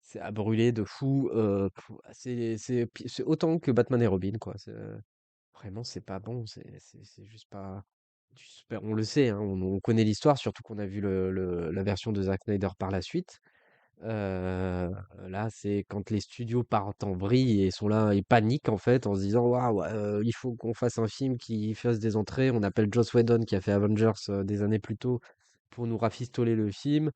Speaker 1: C'est à brûler de fou. C'est autant que Batman et Robin, quoi. Vraiment, c'est pas bon. C'est juste pas. On le sait, hein, on connaît l'histoire, surtout qu'on a vu la version de Zack Snyder par la suite. Heu, Là, c'est quand les studios partent en vrille et sont là et paniquent en fait en se disant: «Waouh, il faut qu'on fasse un film qui fasse des entrées». On appelle Joss Whedon qui a fait Avengers, des années plus tôt pour nous rafistoler le film.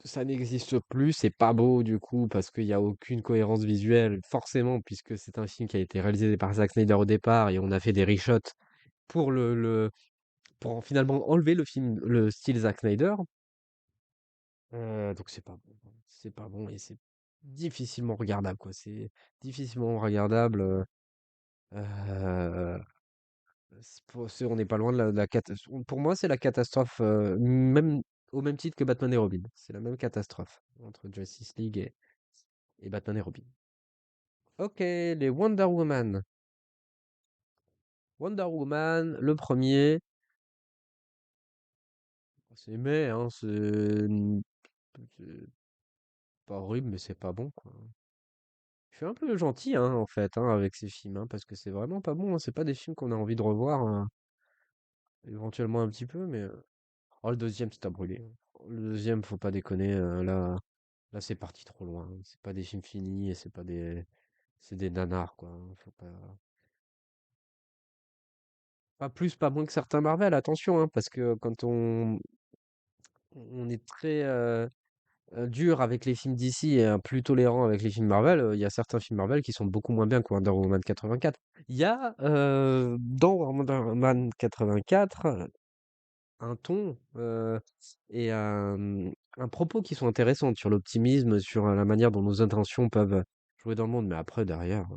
Speaker 1: Ça n'existe plus, c'est pas beau du coup parce qu'il y a aucune cohérence visuelle forcément puisque c'est un film qui a été réalisé par Zack Snyder au départ et on a fait des reshots pour pour finalement enlever le style Zack Snyder. Donc c'est pas bon, c'est pas bon et c'est difficilement regardable, quoi. C'est difficilement regardable, heu, on n'est pas loin de la pour moi, c'est la catastrophe, même au même titre que Batman et Robin. C'est la même catastrophe entre Justice League et Batman et Robin. OK, les Wonder Woman. Wonder Woman, le premier c'est mais, hein, c'est pas horrible, mais c'est pas bon, quoi. Je suis un peu gentil, hein, en fait, hein, avec ces films, hein, parce que c'est vraiment pas bon, hein. C'est pas des films qu'on a envie de revoir, hein, éventuellement un petit peu, mais oh, le deuxième, c'est à brûler, hein. Le deuxième, faut pas déconner, là, c'est parti trop loin, hein. C'est pas des films finis et c'est des nanars, quoi, hein. Faut pas plus, pas moins que certains Marvel, attention, hein, parce que quand on est très dur avec les films DC et plus tolérant avec les films Marvel, il y a certains films Marvel qui sont beaucoup moins bien que Wonder Woman 84. Il y a dans Wonder Woman 84 un ton et un propos qui sont intéressants sur l'optimisme, sur la manière dont nos intentions peuvent jouer dans le monde. Mais après, derrière,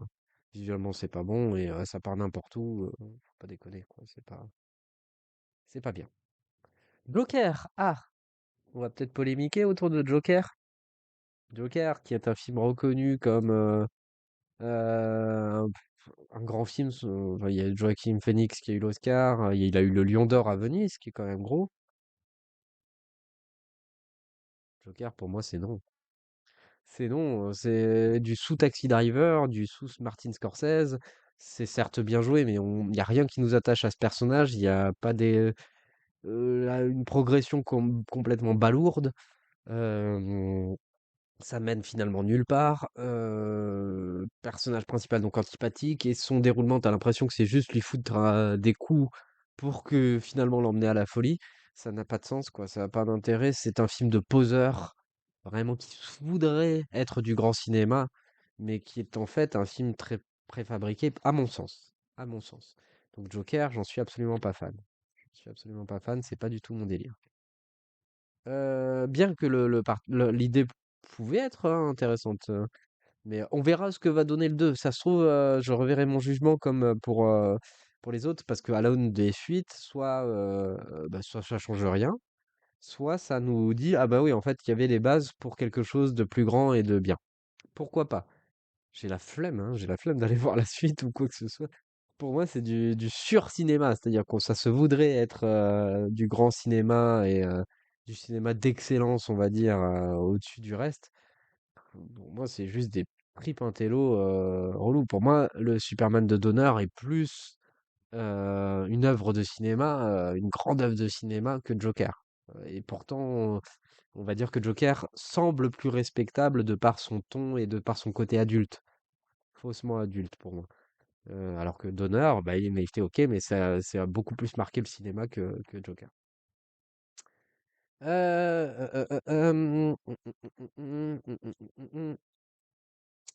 Speaker 1: visuellement, c'est pas bon et ça part n'importe où. Faut pas déconner, quoi. C'est pas bien. Joker, ah, on va peut-être polémiquer autour de Joker. Joker, qui est un film reconnu comme un, un grand film. Enfin, il y a Joaquin Phoenix qui a eu l'Oscar, il a eu le Lion d'Or à Venise, qui est quand même gros. Joker, pour moi, c'est non. C'est non, c'est du sous Taxi Driver, du sous Martin Scorsese. C'est certes bien joué, mais il n'y a rien qui nous attache à ce personnage. Il n'y a pas une progression complètement balourde. Euh, Ça mène finalement nulle part. Personnage principal donc antipathique et son déroulement, t'as l'impression que c'est juste lui foutre des coups pour que finalement l'emmener à la folie. Ça n'a pas de sens, quoi. Ça n'a pas d'intérêt. C'est un film de poseur, vraiment qui voudrait être du grand cinéma, mais qui est en fait un film très préfabriqué, à mon sens. À mon sens. Donc Joker, j'en suis absolument pas fan. Je suis absolument pas fan. C'est pas du tout mon délire. Bien que l'idée pouvait être intéressante, mais on verra ce que va donner le 2. Ça se trouve, je reverrai mon jugement comme pour les autres, parce que à l'aune des suites, soit ça change rien, soit ça nous dit, ah bah oui, en fait, il y avait les bases pour quelque chose de plus grand et de bien. Pourquoi pas? J'ai la flemme, hein, j'ai la flemme d'aller voir la suite ou quoi que ce soit. Pour moi, c'est du sur-cinéma, c'est-à-dire qu'on ça se voudrait être du grand cinéma et du cinéma d'excellence, on va dire, au-dessus du reste. Pour moi, c'est juste des tripes intello relous. Pour moi, le Superman de Donner est plus une œuvre de cinéma, une grande œuvre de cinéma que Joker. Et pourtant, on va dire que Joker semble plus respectable de par son ton et de par son côté adulte, faussement adulte pour moi. Alors que Donner, bah, il était OK, mais ça a beaucoup plus marqué le cinéma que Joker.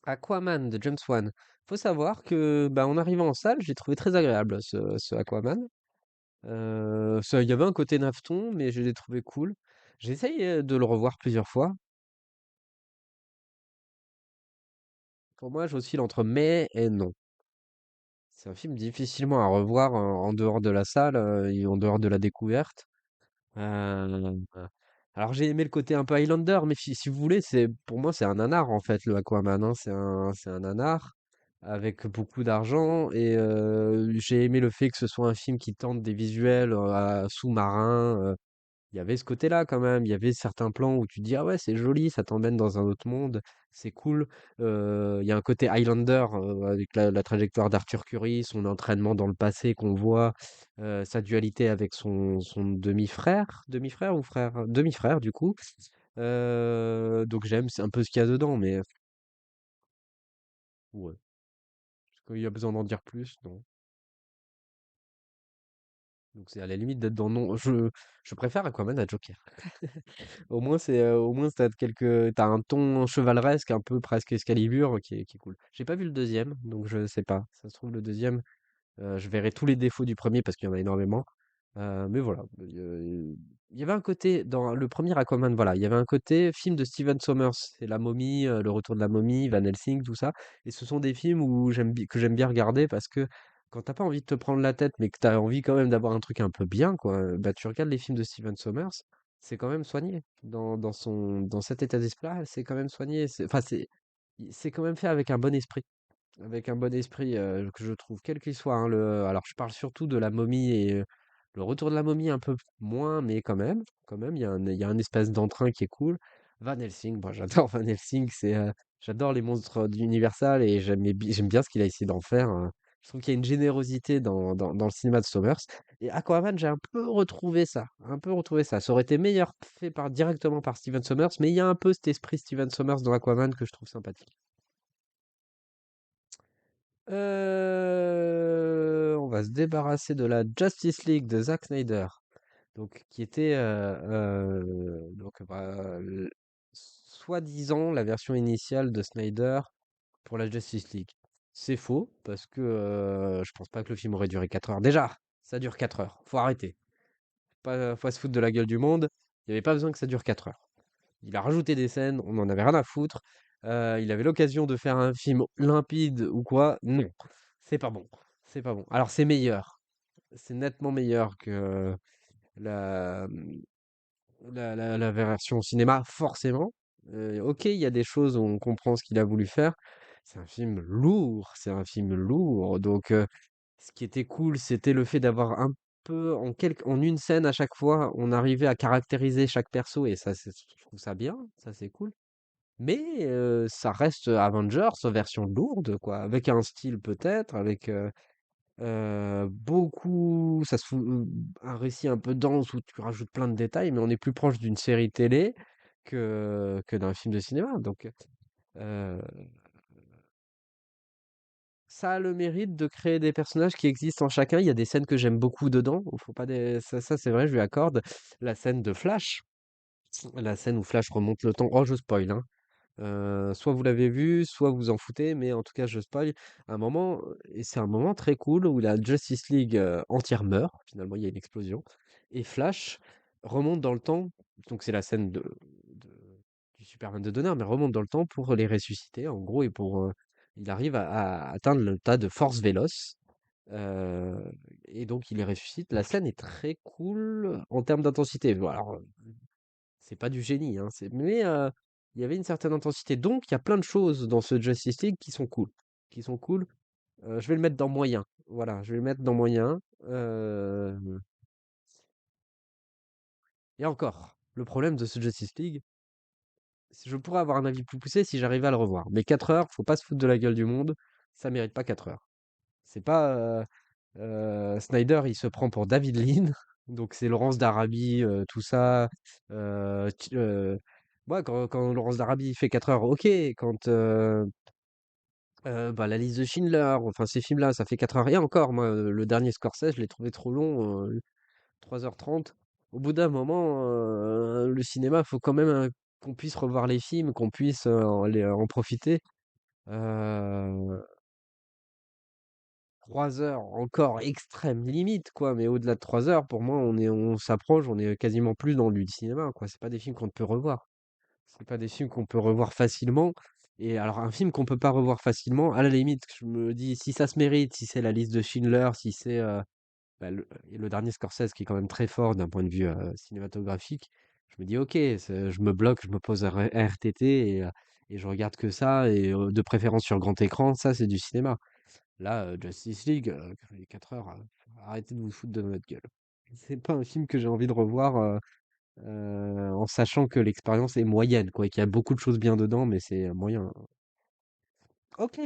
Speaker 1: Aquaman de James Wan. Faut savoir que, bah, en arrivant en salle, j'ai trouvé très agréable ce Aquaman. Il y avait un côté naveton, mais je l'ai trouvé cool. J'ai essayé de le revoir plusieurs fois. Pour moi, j'oscille entre mais et non. C'est un film difficilement à revoir en dehors de la salle et en dehors de la découverte. Euh, alors j'ai aimé le côté un peu Highlander, mais si vous voulez, pour moi c'est un nanar en fait le Aquaman, hein. C'est un nanar avec beaucoup d'argent et j'ai aimé le fait que ce soit un film qui tente des visuels sous-marins. Il y avait ce côté-là quand même, il y avait certains plans où tu te dis ah ouais c'est joli, ça t'emmène dans un autre monde, c'est cool. Il y a un côté Highlander avec la trajectoire d'Arthur Curry, son entraînement dans le passé qu'on voit, sa dualité avec son demi-frère ou frère, demi-frère du coup. Donc j'aime, c'est un peu ce qu'il y a dedans, mais ouais. Est-ce qu'il y a besoin d'en dire plus? Non. Donc c'est à la limite d'être dans non. Je préfère Aquaman à Joker. Au moins t'as un ton chevaleresque, un peu presque Excalibur, qui est cool. J'ai pas vu le deuxième, donc je sais pas. Ça se trouve le deuxième, je verrai tous les défauts du premier parce qu'il y en a énormément. Mais voilà, il y avait un côté dans le premier Aquaman, voilà, il y avait un côté film de Steven Sommers, c'est La Momie, Le Retour de la Momie, Van Helsing, tout ça. Et ce sont des films que j'aime bien regarder parce que quand t'as pas envie de te prendre la tête, mais que t'as envie quand même d'avoir un truc un peu bien, quoi, bah tu regardes les films de Steven Sommers, c'est quand même soigné. Dans cet état d'esprit-là, c'est quand même soigné. Enfin, c'est quand même fait avec un bon esprit. Avec un bon esprit, que je trouve, quel qu'il soit, hein, alors je parle surtout de La Momie et Le Retour de la Momie un peu moins, mais quand même, il y a un espèce d'entrain qui est cool. Van Helsing, moi j'adore Van Helsing, j'adore les monstres d'Universal et j'aime bien ce qu'il a essayé d'en faire, je trouve qu'il y a une générosité dans le cinéma de Sommers et Aquaman, j'ai un peu retrouvé ça, un peu retrouvé ça. Ça aurait été meilleur fait directement par Steven Sommers, mais il y a un peu cet esprit Steven Sommers dans Aquaman que je trouve sympathique. On va se débarrasser de la Justice League de Zack Snyder, donc qui était donc bah, soi-disant la version initiale de Snyder pour la Justice League. C'est faux parce que je pense pas que le film aurait duré 4 heures. Déjà, ça dure 4 heures. Faut arrêter. Faut pas se foutre de la gueule du monde. Il n'y avait pas besoin que ça dure 4 heures. Il a rajouté des scènes, on en avait rien à foutre. Il avait l'occasion de faire un film limpide ou quoi. Non, c'est pas bon. C'est pas bon. Alors c'est meilleur. C'est nettement meilleur que la, la version cinéma, forcément. Ok, il y a des choses où on comprend ce qu'il a voulu faire. C'est un film lourd. C'est un film lourd. Donc ce qui était cool, c'était le fait d'avoir un peu en une scène à chaque fois, on arrivait à caractériser chaque perso et ça, je trouve ça bien, ça c'est cool. Mais ça reste Avengers version lourde, quoi, avec un style peut-être, avec beaucoup, un récit un peu dense où tu rajoutes plein de détails, mais on est plus proche d'une série télé que d'un film de cinéma. Donc euh, ça a le mérite de créer des personnages qui existent en chacun. Il y a des scènes que j'aime beaucoup dedans. Faut pas ça c'est vrai, je lui accorde. La scène de Flash, la scène où Flash remonte le temps. Oh, je spoil, hein. Soit vous l'avez vu, soit vous en foutez, mais en tout cas, je spoil. Un moment, et c'est un moment très cool où la Justice League entière meurt. Finalement, il y a une explosion. Et Flash remonte dans le temps. Donc, c'est la scène du Superman de Donner, mais remonte dans le temps pour les ressusciter, en gros, et il arrive à atteindre le tas de force véloce. euh, et donc, il les ressuscite. La scène est très cool en termes d'intensité. Bon, alors, c'est pas du génie, hein, mais il y avait une certaine intensité. Donc, il y a plein de choses dans ce Justice League qui sont cool. Qui sont cool. Je vais le mettre dans moyen. Voilà, je vais le mettre dans moyen. Euh, Et encore, le problème de ce Justice League, c'est que je pourrais avoir un avis plus poussé si j'arrivais à le revoir. Mais 4 heures, faut pas se foutre de la gueule du monde. Ça mérite pas 4 heures. C'est pas Snyder, il se prend pour David Lean. Donc c'est Laurence d'Arabie, tout ça. Ouais, quand Laurence d'Arabie fait 4 heures, ok. Quand bah, la liste de Schindler, enfin ces films-là, ça fait 4 heures. Et encore, moi, le dernier Scorsese, je l'ai trouvé trop long, 3h30. Au bout d'un moment, le cinéma, faut quand même qu'on puisse revoir les films, qu'on puisse en profiter. Euh, 3 heures, encore extrême limite, quoi. Mais au-delà de 3 heures, pour moi, on s'approche, on est quasiment plus dans du cinéma, quoi. C'est pas des films qu'on ne peut revoir. C'est pas des films qu'on peut revoir facilement. Et alors, un film qu'on peut pas revoir facilement, à la limite, je me dis, si ça se mérite, si c'est la liste de Schindler, si c'est bah, le dernier Scorsese qui est quand même très fort d'un point de vue cinématographique, je me dis, ok, je me bloque, je me pose un RTT et je regarde que ça, et de préférence sur grand écran, ça, c'est du cinéma. Là, Justice League, les 4 heures, arrêtez de vous foutre de notre gueule. C'est pas un film que j'ai envie de revoir en sachant que l'expérience est moyenne, quoi, et qu'il y a beaucoup de choses bien dedans, mais c'est moyen. Ok,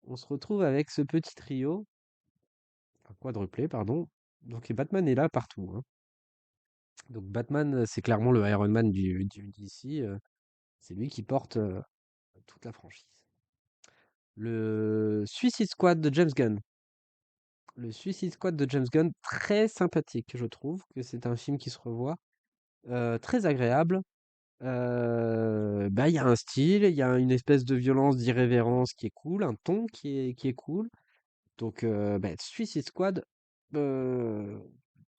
Speaker 1: on se retrouve avec ce petit trio, un quadruplé, pardon. Donc, et Batman est là partout, hein. Donc, Batman, c'est clairement le Iron Man du DC. C'est lui qui porte toute la franchise. Le Suicide Squad de James Gunn. Le Suicide Squad de James Gunn, très sympathique, je trouve que c'est un film qui se revoit, très agréable. Bah, il y a un style, il y a une espèce de violence, d'irrévérence qui est cool, un ton qui est cool. Donc, bah, Suicide Squad, heu,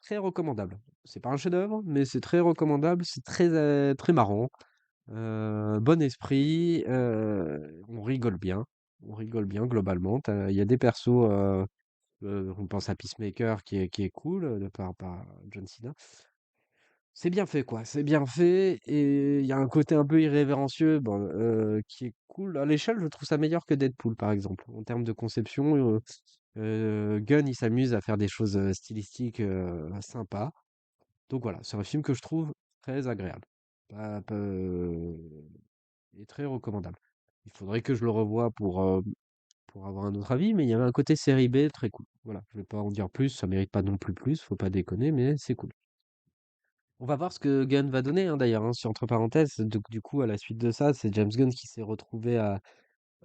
Speaker 1: très recommandable. C'est pas un chef-d'œuvre, mais c'est très recommandable, c'est très marrant, bon esprit, on rigole bien globalement. Il y a des persos, on pense à Peacemaker qui est cool, par John Cena. C'est bien fait, quoi. C'est bien fait et il y a un côté un peu irrévérencieux, bon, qui est cool. À l'échelle, je trouve ça meilleur que Deadpool, par exemple. En termes de conception, Gunn, il s'amuse à faire des choses stylistiques sympas. Donc voilà, c'est un film que je trouve très agréable. Et très recommandable. Il faudrait que je le revoie pour avoir un autre avis, mais il y avait un côté série B très cool. Voilà, je vais pas en dire plus, ça mérite pas non plus, faut pas déconner, mais c'est cool. On va voir ce que Gunn va donner, hein, d'ailleurs, hein, entre parenthèses. Donc, du coup, à la suite de ça, c'est James Gunn qui s'est retrouvé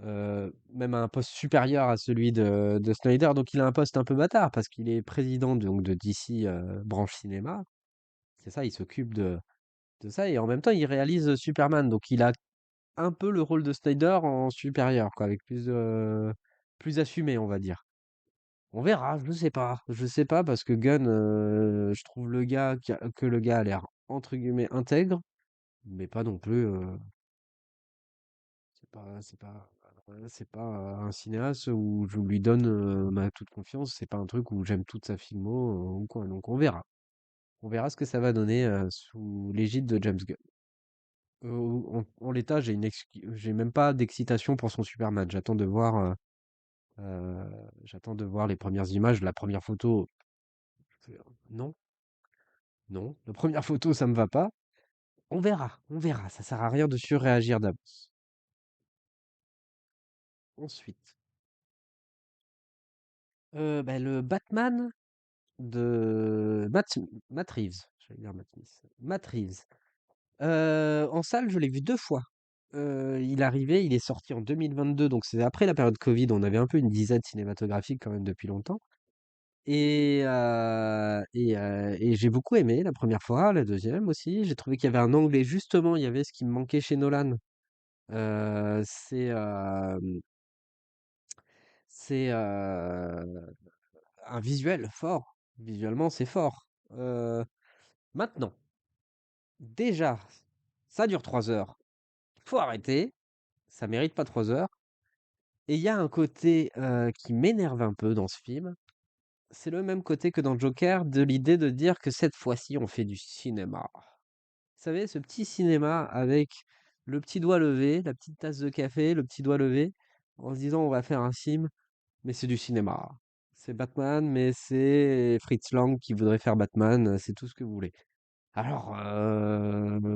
Speaker 1: même à un poste supérieur à celui de Snyder. Donc, il a un poste un peu bâtard parce qu'il est président donc, de DC branche cinéma. C'est ça, il s'occupe de ça. Et en même temps, il réalise Superman. Donc, il a un peu le rôle de Snyder en supérieur, quoi, avec plus assumé, on va dire. On verra, je sais pas. Je sais pas parce que Gunn, je trouve que le gars a l'air entre guillemets intègre. Mais pas non plus, c'est pas un cinéaste où je lui donne, ma toute confiance. C'est pas un truc où j'aime toute sa filmo, ou quoi. Donc on verra. On verra ce que ça va donner, sous l'égide de James Gunn. En l'état, j'ai même pas d'excitation pour son Superman. J'attends de voir les premières images. La première photo, non, non. La première photo, ça me va pas. On verra, on verra. Ça sert à rien de surréagir d'avance. Ensuite, bah, le Batman de Matt Reeves, j'allais dire Matt Smith. Matt Reeves. En salle, je l'ai vu 2 fois. Il est sorti en 2022, donc c'est après la période Covid. On avait un peu une disette cinématographique quand même depuis longtemps. Et j'ai beaucoup aimé la première fois, la deuxième aussi. J'ai trouvé qu'il y avait un angle et justement, il y avait ce qui me manquait chez Nolan. C'est un visuel fort. Visuellement, c'est fort. Maintenant, déjà, ça dure 3 heures. Faut arrêter, ça mérite pas 3 heures. Et il y a un côté qui m'énerve un peu dans ce film. C'est le même côté que dans Joker, de l'idée de dire que cette fois-ci, on fait du cinéma. Vous savez, ce petit cinéma avec le petit doigt levé, la petite tasse de café, le petit doigt levé, en se disant on va faire un film, mais c'est du cinéma. c'est Batman, mais c'est Fritz Lang qui voudrait faire Batman, c'est tout ce que vous voulez. Alors,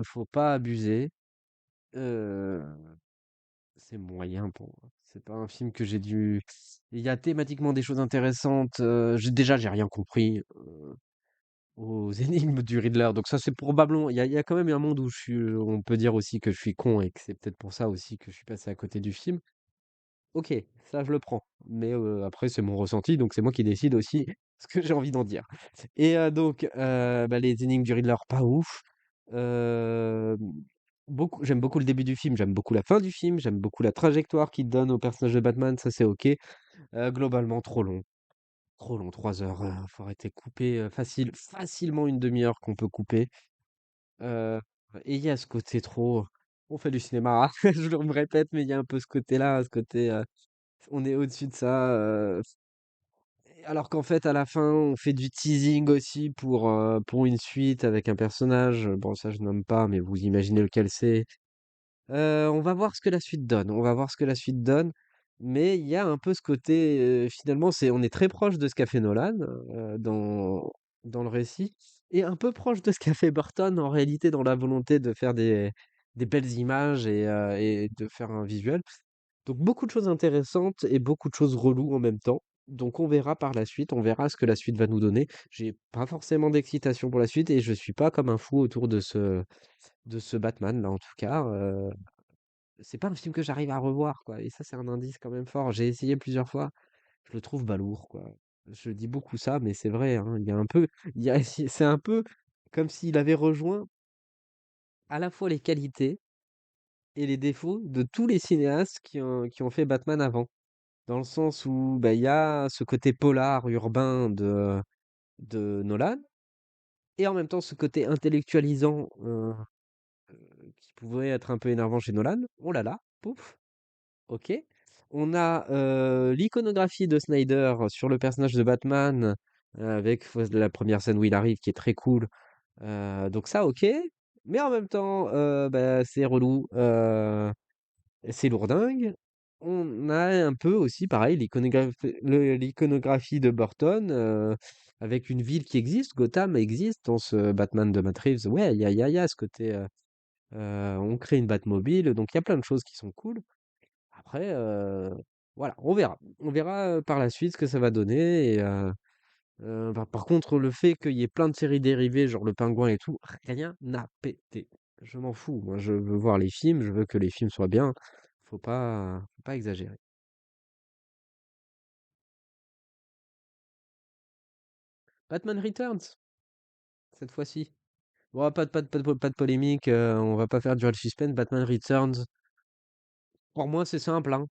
Speaker 1: faut pas abuser. Euh, c'est moyen pour moi. C'est pas un film que j'ai dû. Il y a thématiquement des choses intéressantes. J'ai rien compris aux énigmes du Riddler. Donc ça, c'est probablement. Il y a quand même un monde où on peut dire aussi que je suis con et que c'est peut-être pour ça aussi que je suis passé à côté du film. OK, ça je le prends. Mais après c'est mon ressenti, donc c'est moi qui décide aussi ce que j'ai envie d'en dire. Et bah, les énigmes du Riddler, pas ouf. Hem, j'aime beaucoup le début du film, j'aime beaucoup la fin du film, j'aime beaucoup la trajectoire qu'il donne au personnage de Batman, ça c'est OK. Globalement trop long, 3 heures, faut arrêter, couper, facilement une demi heure qu'on peut couper. Heu et il y a ce côté trop on fait du cinéma, je me répète, mais il y a un peu ce côté-là, ce côté, on est au-dessus de ça, alors qu'en fait, à la fin, on fait du teasing aussi pour une suite avec un personnage. Bon, ça, je nomme pas, mais vous imaginez lequel c'est. On va voir ce que la suite donne. On va voir ce que la suite donne. Mais il y a un peu ce côté, finalement, on est très proche de ce qu'a fait Nolan dans le récit, et un peu proche de ce qu'a fait Burton en réalité dans la volonté de faire des belles images et de faire un visuel. Donc beaucoup de choses intéressantes et beaucoup de choses reloues en même temps. Donc on verra par la suite, on verra ce que la suite va nous donner. J'ai pas forcément d'excitation pour la suite et je suis pas comme un fou autour de ce Batman là en tout cas. C'est pas un film que j'arrive à revoir quoi. Et ça c'est un indice quand même fort. J'ai essayé plusieurs fois, je le trouve balourd quoi. Je dis beaucoup ça, mais c'est vrai, hein, il y a un peu, c'est un peu comme s'il avait rejoint à la fois les qualités et les défauts de tous les cinéastes qui ont fait Batman avant. Dans le sens où, bah, il y a ce côté polar urbain de Nolan et en même temps ce côté intellectualisant, qui pouvait être un peu énervant chez Nolan. Oh là là, pouf, OK. On a, l'iconographie de Snyder sur le personnage de Batman, avec la première scène où il arrive qui est très cool, donc ça OK. Mais en même temps, bah, c'est relou, c'est lourdingue. On a un peu aussi pareil l'iconographie de Burton, avec une ville qui existe, Gotham existe dans ce Batman de Matt Reeves. Ouais, il y a ce côté, on crée une Batmobile, donc il y a plein de choses qui sont cool. Après, voilà, on verra. On verra, par la suite ce que ça va donner et par contre, le fait qu'il y ait plein de séries dérivées, genre Le Pingouin et tout, rien n'a pété. Je m'en fous. Moi, je veux voir les films, je veux que les films soient bien. Faut pas exagérer. Batman Returns, cette fois-ci. Bon, pas de polémique, on va pas faire durer le suspense. Batman Returns, pour moi, c'est simple, hein.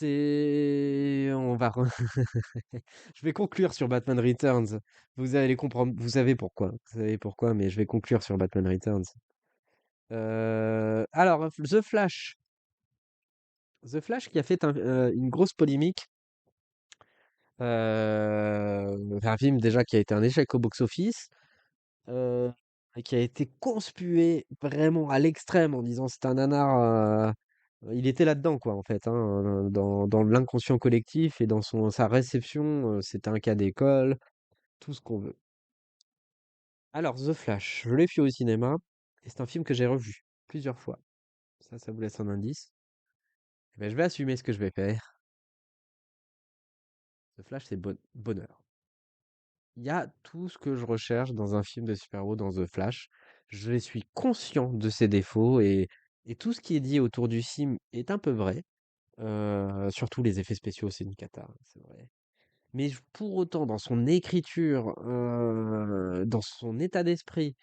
Speaker 1: On va... Je vais conclure sur Batman Returns. Vous allez comprendre, vous savez pourquoi. Vous savez pourquoi, mais je vais conclure sur Batman Returns. Alors, The Flash. The Flash qui a fait une grosse polémique. Un film déjà qui a été un échec au box-office. euh, et qui a été conspué vraiment à l'extrême en disant c'est un nanar. Il était là-dedans, quoi, en fait, hein, dans l'inconscient collectif et dans sa réception, c'était un cas d'école, tout ce qu'on veut. Alors, The Flash, je l'ai vu au cinéma et c'est un film que j'ai revu plusieurs fois. Ça vous laisse un indice. Eh ben, je vais assumer ce que je vais faire. The Flash, c'est bonheur. Il y a tout ce que je recherche dans un film de super-héros dans The Flash. Je suis conscient de ses défauts et tout ce qui est dit autour du film est un peu vrai. Surtout les effets spéciaux, c'est une cata, c'est vrai. Mais pour autant, dans son écriture, dans son état d'esprit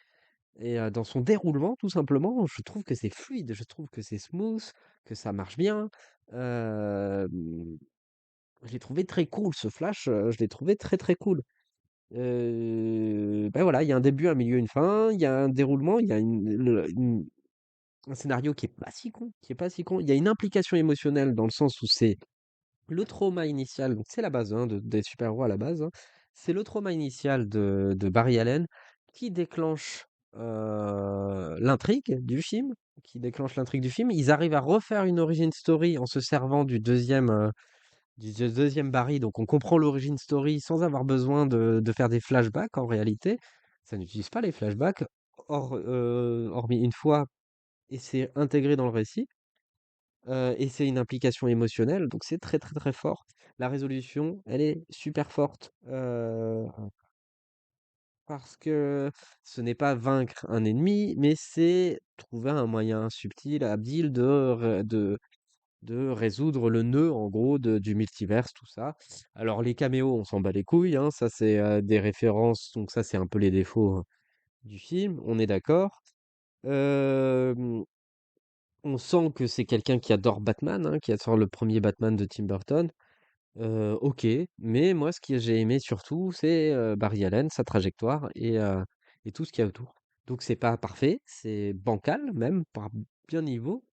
Speaker 1: et dans son déroulement, tout simplement, je trouve que c'est fluide, je trouve que c'est smooth, que ça marche bien. Hem, je l'ai trouvé très cool ce Flash, je l'ai trouvé très, très cool. Bah, voilà, il y a un début, un milieu, une fin, il y a un déroulement, il y a un scénario qui est pas si con, qui est pas si con. Il y a une implication émotionnelle dans le sens où c'est le trauma initial, donc c'est la base, hein, des super-héros à la base, hein. C'est le trauma initial de Barry Allen qui déclenche l'intrigue du film. qui déclenche l'intrigue du film. Ils arrivent à refaire une origin story en se servant du deuxième Barry. Donc on comprend l'origin story sans avoir besoin de faire des flashbacks en réalité. Ça n'utilise pas les flashbacks, hormis une fois, et c'est intégré dans le récit. Et c'est une implication émotionnelle, donc c'est très très très fort. La résolution, elle est super forte. Parce que ce n'est pas vaincre un ennemi, mais c'est trouver un moyen subtil, habile de résoudre le nœud, en gros, du multiverse, tout ça. Alors, les caméos, on s'en bat les couilles, hein, ça, c'est des références, donc ça, c'est un peu les défauts du film, on est d'accord. Euh, on sent que c'est quelqu'un qui adore Batman, hein, qui adore le premier Batman de Tim Burton. OK, mais moi, ce que j'ai aimé surtout, c'est, Barry Allen, sa trajectoire et tout ce qu'il y a autour. Donc c'est pas parfait, c'est bancal même, par bien niveau,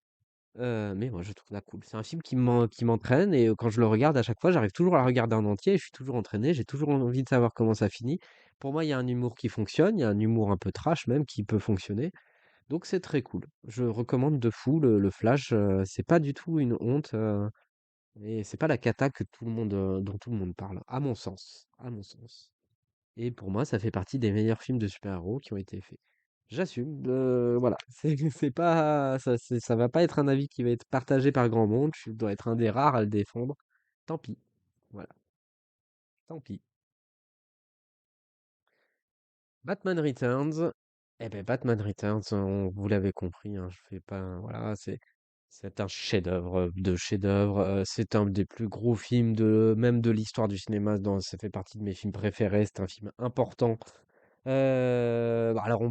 Speaker 1: mais moi je trouve ça cool. C'est un film qui m'entraîne et quand je le regarde à chaque fois, j'arrive toujours à le regarder en entier et je suis toujours entraîné, j'ai toujours envie de savoir comment ça finit. Pour moi, il y a un humour qui fonctionne, il y a un humour un peu trash même qui peut fonctionner, donc c'est très cool. Je recommande de fou le Flash, c'est pas du tout une honte, et c'est pas la cata que tout le monde, dont tout le monde parle, à mon sens, à mon sens. Et pour moi, ça fait partie des meilleurs films de super-héros qui ont été faits. J'assume, voilà, c'est pas, ça va pas être un avis qui va être partagé par grand monde. Je dois être un des rares à le défendre. Tant pis, voilà, tant pis. Batman Returns, eh ben Batman Returns, vous l'avez compris, hein, je fais pas, voilà, c'est un chef-d'œuvre de chef-d'œuvre. C'est un des plus gros films même de l'histoire du cinéma. Ça fait partie de mes films préférés. C'est un film important. Bah, alors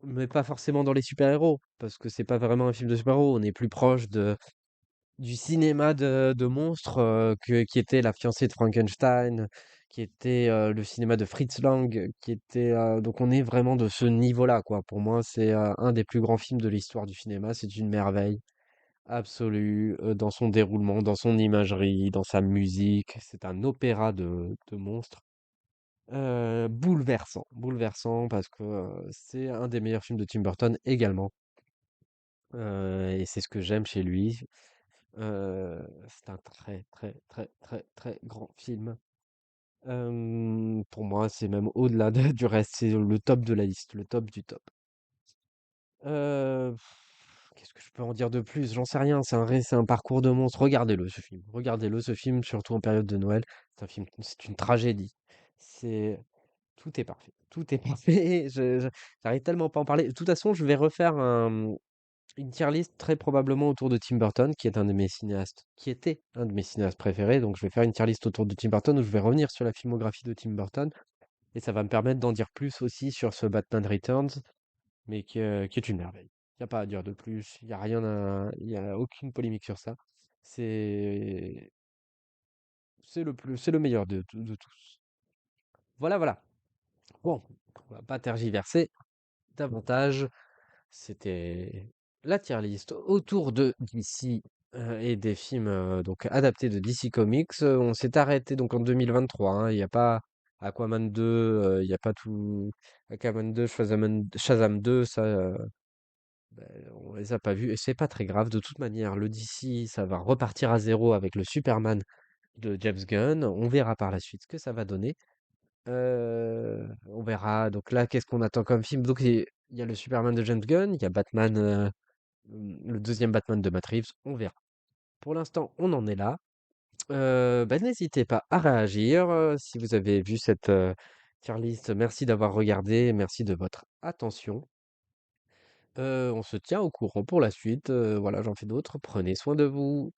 Speaker 1: mais pas forcément dans les super-héros, parce que c'est pas vraiment un film de super-héros. On est plus proche du cinéma de monstres qui était La fiancée de Frankenstein, qui était le cinéma de Fritz Lang, qui était donc on est vraiment de ce niveau-là, quoi. Pour moi, c'est un des plus grands films de l'histoire du cinéma. C'est une merveille absolue dans son déroulement, dans son imagerie, dans sa musique. C'est un opéra de monstres. Bouleversant, bouleversant parce que c'est un des meilleurs films de Tim Burton également. Et c'est ce que j'aime chez lui. C'est un très, très, très, très, très grand film. Pour moi, c'est même au-delà du reste. C'est le top de la liste, le top du top. Qu'est-ce que je peux en dire de plus? J'en sais rien. C'est un parcours de monstre. Regardez-le, ce film. Regardez-le, ce film, surtout en période de Noël. C'est une tragédie. C'est, tout est parfait. Tout est parfait. J'arrive tellement pas à en parler. De toute façon, je vais refaire une tier list très probablement autour de Tim Burton, qui était un de mes cinéastes préférés. Donc, je vais faire une tier list autour de Tim Burton où je vais revenir sur la filmographie de Tim Burton. Et ça va me permettre d'en dire plus aussi sur ce Batman Returns, mais qui est une merveille. Il n'y a pas à dire de plus. Il n'y a rien il y a aucune polémique sur ça. C'est, c'est le meilleur de tous. Voilà, voilà. Bon, on va pas tergiverser davantage. C'était la tier list autour de DC et des films donc adaptés de DC Comics. On s'est arrêté donc en 2023, hein. Il n'y a pas Aquaman 2, il n'y a pas tout Aquaman 2, Shazam 2, ça, ben, on les a pas vus et c'est pas très grave. De toute manière, le DC, ça va repartir à zéro avec le Superman de James Gunn. On verra par la suite ce que ça va donner. On verra. Donc là, qu'est-ce qu'on attend comme film? Donc il y a le Superman de James Gunn, il y a Batman, le deuxième Batman de Matt Reeves, on verra. Pour l'instant, on en est là. Bah, n'hésitez pas à réagir si vous avez vu cette tier list. Merci d'avoir regardé, merci de votre attention. On se tient au courant pour la suite. Voilà, j'en fais d'autres. Prenez soin de vous.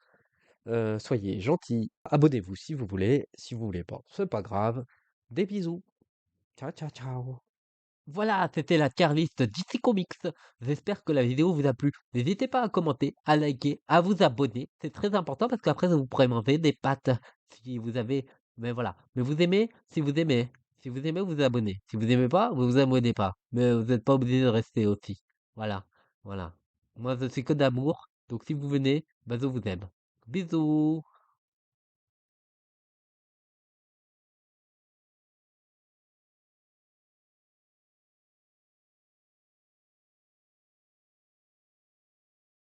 Speaker 1: Soyez gentils. Abonnez-vous si vous voulez. Si vous voulez pas, c'est pas grave. Des bisous. Ciao, ciao, ciao. Voilà, c'était la tier list DC Comics. J'espère que la vidéo vous a plu. N'hésitez pas à commenter, à liker, à vous abonner. C'est très important parce qu'après, vous pourrez manger des pâtes si vous avez. Mais voilà. Mais vous aimez, si vous aimez. Si vous aimez, vous vous abonnez. Si vous aimez pas, vous vous abonnez pas. Mais vous n'êtes pas obligé de rester aussi. Voilà. Voilà. Moi, je suis que d'amour. Donc si vous venez, bah, je vous aime. Bisous.